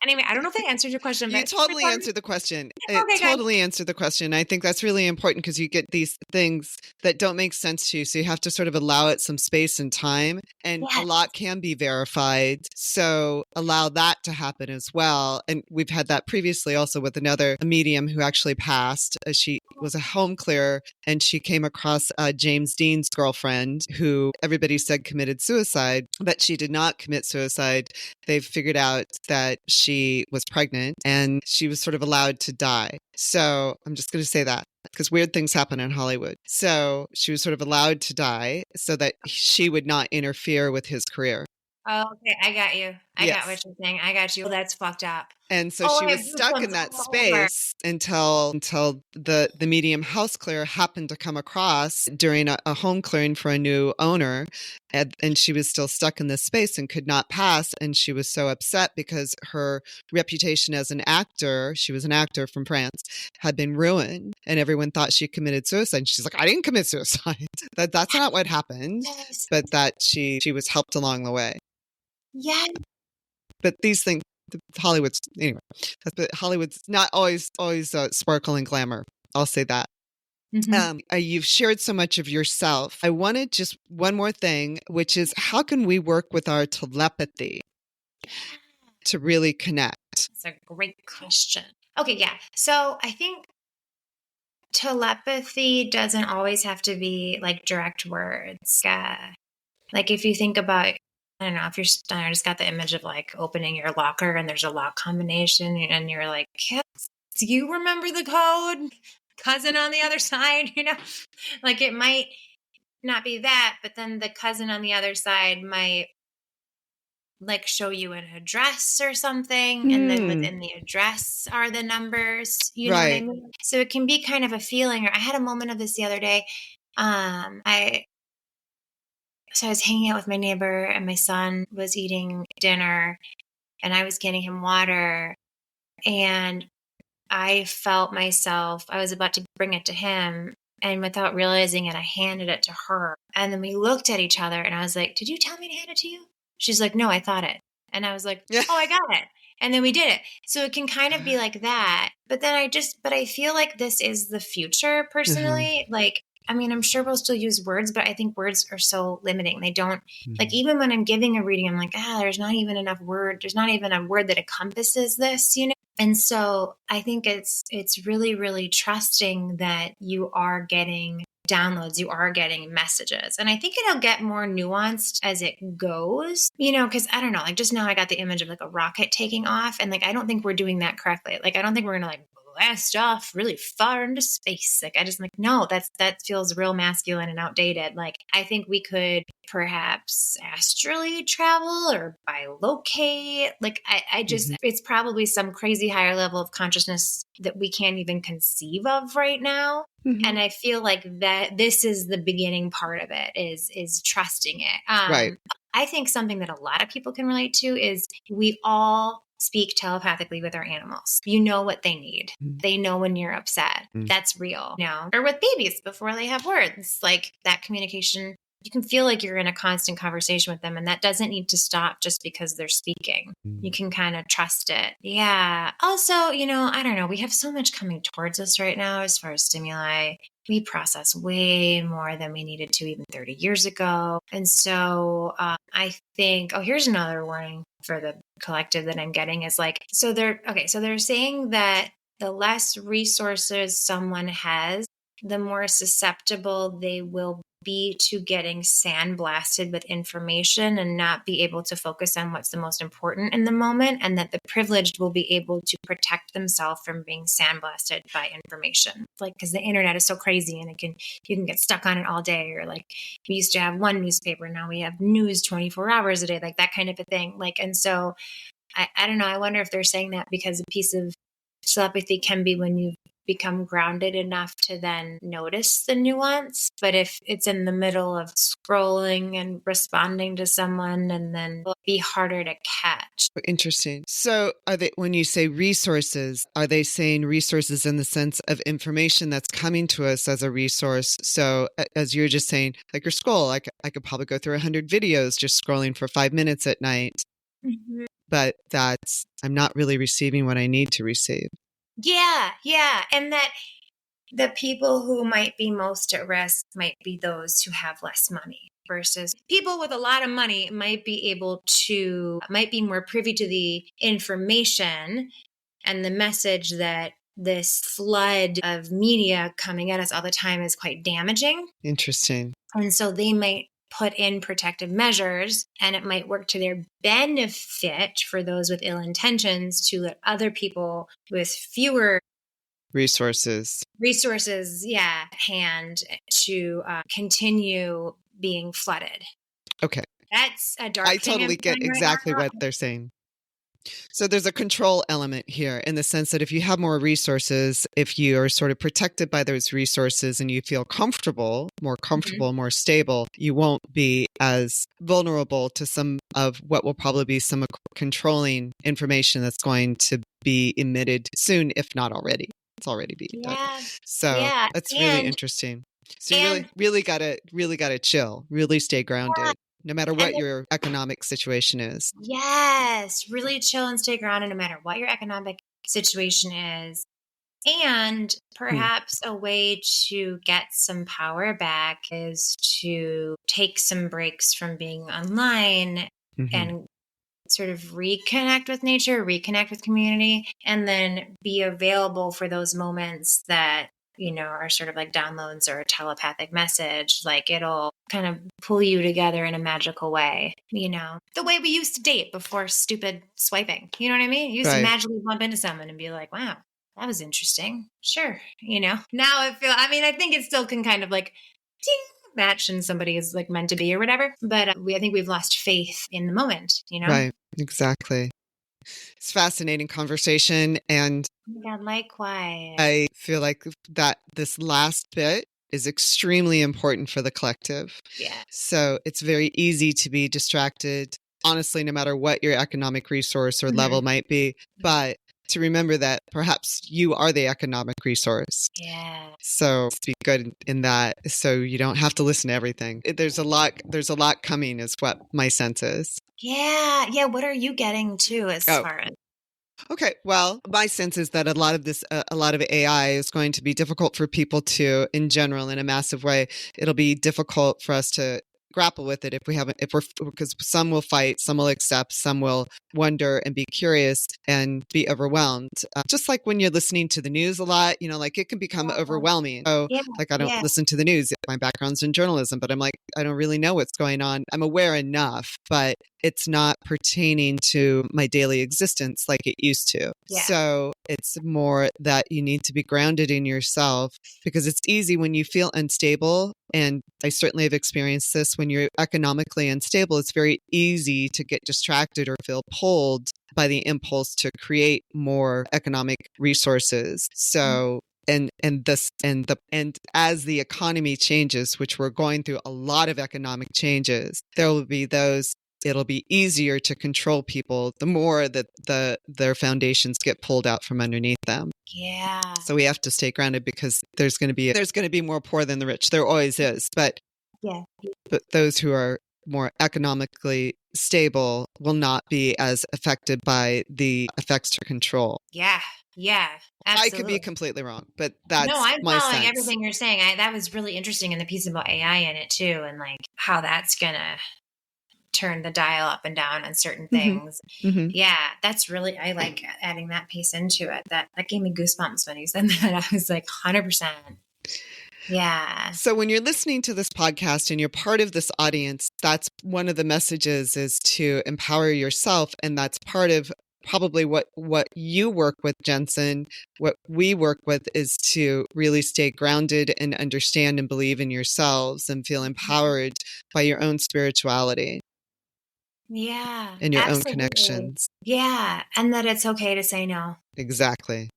Anyway, I don't know if I answered your question, You but totally answered the question. It Okay, totally answered the question. I think that's really important because you get these things that don't make sense to you. So you have to sort of allow it some space and time. And a Yes. lot can be verified. So allow that to happen as well. And we've had that previously also with a medium who actually passed. She was a home clearer and she came across James Dean's girlfriend who everybody said committed suicide, but she did not commit suicide. They've figured out that she was pregnant and she was sort of allowed to die. So I'm just going to say that because weird things happen in Hollywood. So she was sort of allowed to die so that she would not interfere with his career. Oh, okay, I got you. I got Yes. what you're saying. I got you. Well, that's fucked up. And so Oh, she I have was stuck in goosebumps that all over. space until the medium house clearer happened to come across during a home clearing for a new owner. And she was still stuck in this space and could not pass. And she was so upset because her reputation as an actor, she was an actor from France, had been ruined. And everyone thought she committed suicide. And she's like, I didn't commit suicide. That's not what happened, Yes. but that she was helped along the way. Yes. But these things, Hollywood's anyway. But Hollywood's not always sparkle and glamour. I'll say that. Mhm. You've shared so much of yourself. I wanted just one more thing, which is how can we work with our telepathy to really connect? That's a great question. Okay, yeah. So I think telepathy doesn't always have to be like direct words. Like if you think about, I don't know, if you're, I just got the image of like opening your locker and there's a lock combination and you're like, yes, you remember the code? Cousin on the other side, like it might not be that, but then the cousin on the other side might like show you an address or something, and then within the address are the numbers, you know what I Right. mean? So it can be kind of a feeling. Or I had a moment of this the other day. I was hanging out with my neighbor and my son was eating dinner and I was getting him water, and I felt myself, I was about to bring it to him, and without realizing it, I handed it to her. And then we looked at each other and I was like, did you tell me to hand it to you? She's like, no, I thought it. And I was like, Yeah. oh, I got it. And then we did it. So it can kind of be like that. But then I feel like this is the future personally. Like, I mean, I'm sure we'll still use words, but I think words are so limiting. They don't, like, even when I'm giving a reading, I'm like, there's not even enough word. There's not even a word that encompasses this, And so I think it's really, really trusting that you are getting downloads, you are getting messages. And I think it'll get more nuanced as it goes, because I don't know, like just now I got the image of like a rocket taking off. And like, I don't think we're doing that correctly. Like, I don't think we're going to like blast off really far into space. Like, I just like, no, that feels real masculine and outdated. Like, I think we could perhaps astrally travel or bilocate. Like, I just, it's probably some crazy higher level of consciousness that we can't even conceive of right now. And I feel like that this is the beginning part of it is trusting it. Right. I think something that a lot of people can relate to is we all speak telepathically with our animals. You know what they need. They know when you're upset. That's real. Or with babies before they have words, like that communication, you can feel like you're in a constant conversation with them, and that doesn't need to stop just because they're speaking. You can kind of trust it. Yeah. Also, I don't know. We have so much coming towards us right now as far as stimuli. We process way more than we needed to even 30 years ago. And so I think, here's another warning for the collective that I'm getting is like, so they're saying that the less resources someone has, the more susceptible they will be to getting sandblasted with information and not be able to focus on what's the most important in the moment, and that the privileged will be able to protect themselves from being sandblasted by information. Like, because the internet is so crazy and you can get stuck on it all day, or like we used to have one newspaper, now we have news 24 hours a day, like that kind of a thing. Like, and so I don't know, I wonder if they're saying that because a piece of telepathy can be when you become grounded enough to then notice the nuance. But if it's in the middle of scrolling and responding to someone, and then it'll be harder to catch. Interesting. So when you say resources, are they saying resources in the sense of information that's coming to us as a resource? So as you're just saying, like your scroll, I could probably go through 100 videos just scrolling for 5 minutes at night, but I'm not really receiving what I need to receive. Yeah. And that the people who might be most at risk might be those who have less money, versus people with a lot of money might be more privy to the information and the message that this flood of media coming at us all the time is quite damaging. Interesting. And so they might put in protective measures, and it might work to their benefit for those with ill intentions to let other people with fewer resources, at hand to continue being flooded. Okay. That's a dark I thing. totally get exactly what they're saying. So there's a control element here in the sense that if you have more resources, if you are sort of protected by those resources and you feel more stable, you won't be as vulnerable to some of what will probably be some controlling information that's going to be emitted soon, if not already. It's already being done. So that's really interesting. So you really gotta chill, really stay grounded. No matter what your economic situation is. Yes, really chill and stay grounded no matter what your economic situation is. And perhaps a way to get some power back is to take some breaks from being online and sort of reconnect with nature, reconnect with community, and then be available for those moments that, are sort of like downloads or a telepathic message. Like, it'll kind of pull you together in a magical way, the way we used to date before stupid swiping. You know what I mean? You used to magically bump into someone and be like, wow, that was interesting. Sure. Now I think it still can kind of like match and somebody is like meant to be or whatever. But I think we've lost faith in the moment, Right. Exactly. It's fascinating conversation. And likewise. I feel like that this last bit is extremely important for the collective. Yeah. So it's very easy to be distracted, honestly, no matter what your economic resource or level might be. But to remember that perhaps you are the economic resource. Yeah. So be good in that. So you don't have to listen to everything. There's a lot coming is what my sense is. Yeah. Yeah. What are you getting to as far as? Okay. Well, my sense is that a lot of AI is going to be difficult for people to, in general, in a massive way. It'll be difficult for us to grapple with it because some will fight, some will accept, some will wonder and be curious and be overwhelmed. Just like when you're listening to the news a lot, like it can become overwhelming. So like I don't listen to the news. My background's in journalism, but I'm like, I don't really know what's going on. I'm aware enough, but it's not pertaining to my daily existence like it used to. Yeah. So it's more that you need to be grounded in yourself, because it's easy when you feel unstable. And I certainly have experienced this. When you're economically unstable, it's very easy to get distracted or feel pulled by the impulse to create more economic resources. So and as the economy changes, which we're going through a lot of economic changes, there will be those. It'll be easier to control people the more that their foundations get pulled out from underneath them. Yeah. So we have to stay grounded, because there's going to be more poor than the rich. There always is, but those who are more economically stable will not be as affected by the effects to control. Yeah. Yeah. Absolutely. I could be completely wrong, but that's I'm my following sense. Everything you're saying. That was really interesting in the piece about AI in it too, and like how that's gonna turn the dial up and down on certain things. Yeah, that's really, I like adding that piece into it. That gave me goosebumps when you said that. I was like 100%. Yeah. So when you're listening to this podcast and you're part of this audience, that's one of the messages, is to empower yourself. And that's part of probably what you work with, Jensen. What we work with is to really stay grounded and understand and believe in yourselves and feel empowered by your own spirituality. Yeah. And your own Absolutely. connections. Yeah. And that it's okay to say no. Exactly.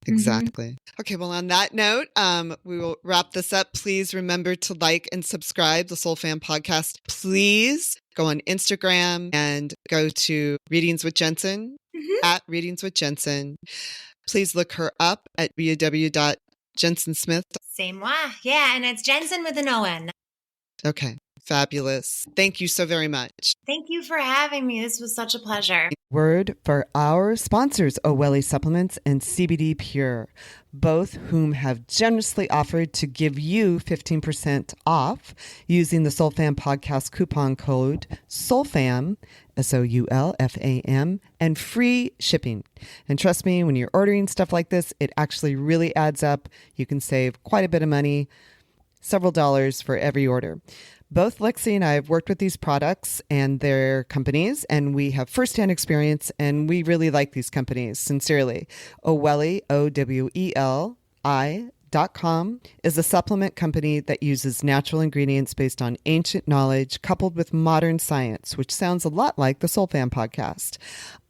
Exactly. Okay, well, on that note, we will wrap this up. Please remember to like and subscribe the Soul Fam podcast. Please go on Instagram and go to Readings with Jensen, at Readings with Jensen. Please look her up at www.jensensmith. Same way. Yeah. And it's Jensen with an O-N. Okay, fabulous. Thank you so very much. Thank you for having me. This was such a pleasure. Word for our sponsors, Oweli Supplements and CBD Pure, both whom have generously offered to give you 15% off using the SoulFam podcast coupon code SoulFam, SOULFAM, and free shipping. And trust me, when you're ordering stuff like this, it actually really adds up. You can save quite a bit of money, several dollars for every order. Both Lexi and I have worked with these products and their companies, and we have firsthand experience, and we really like these companies, sincerely. Oweli, OWELI.com, is a supplement company that uses natural ingredients based on ancient knowledge coupled with modern science, which sounds a lot like the Soul Fam podcast.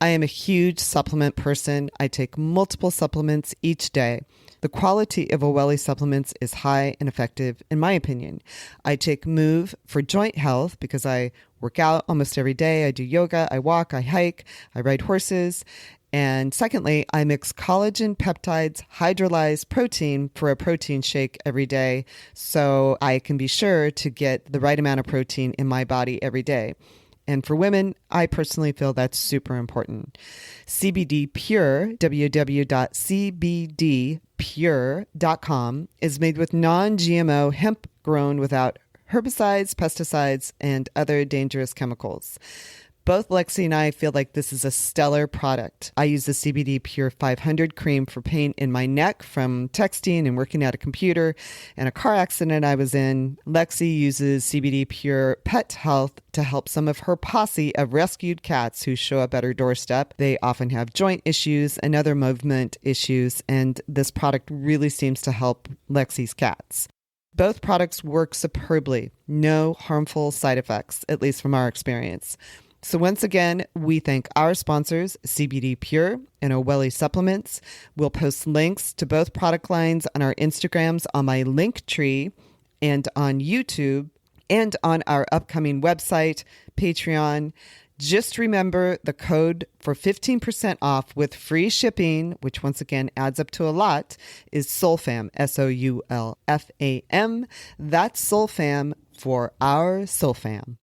I am a huge supplement person. I take multiple supplements each day. The quality of Oweli supplements is high and effective, in my opinion. I take Move for joint health because I work out almost every day. I do yoga, I walk, I hike, I ride horses. And secondly, I mix collagen, peptides, hydrolyzed protein for a protein shake every day so I can be sure to get the right amount of protein in my body every day. And for women, I personally feel that's super important. CBD Pure, www.cbdpure.com, is made with non-GMO hemp grown without herbicides, pesticides, and other dangerous chemicals. Both Lexi and I feel like this is a stellar product. I use the CBD Pure 500 cream for pain in my neck from texting and working at a computer and a car accident I was in. Lexi uses CBD Pure Pet Health to help some of her posse of rescued cats who show up at her doorstep. They often have joint issues and other movement issues, and this product really seems to help Lexi's cats. Both products work superbly. No harmful side effects, at least from our experience. So once again, we thank our sponsors, CBD Pure and Oweli Supplements. We'll post links to both product lines on our Instagrams, on my link tree, and on YouTube, and on our upcoming website, Patreon. Just remember the code for 15% off with free shipping, which once again adds up to a lot, is SoulFam, SOULFAM. That's SoulFam for our SoulFam.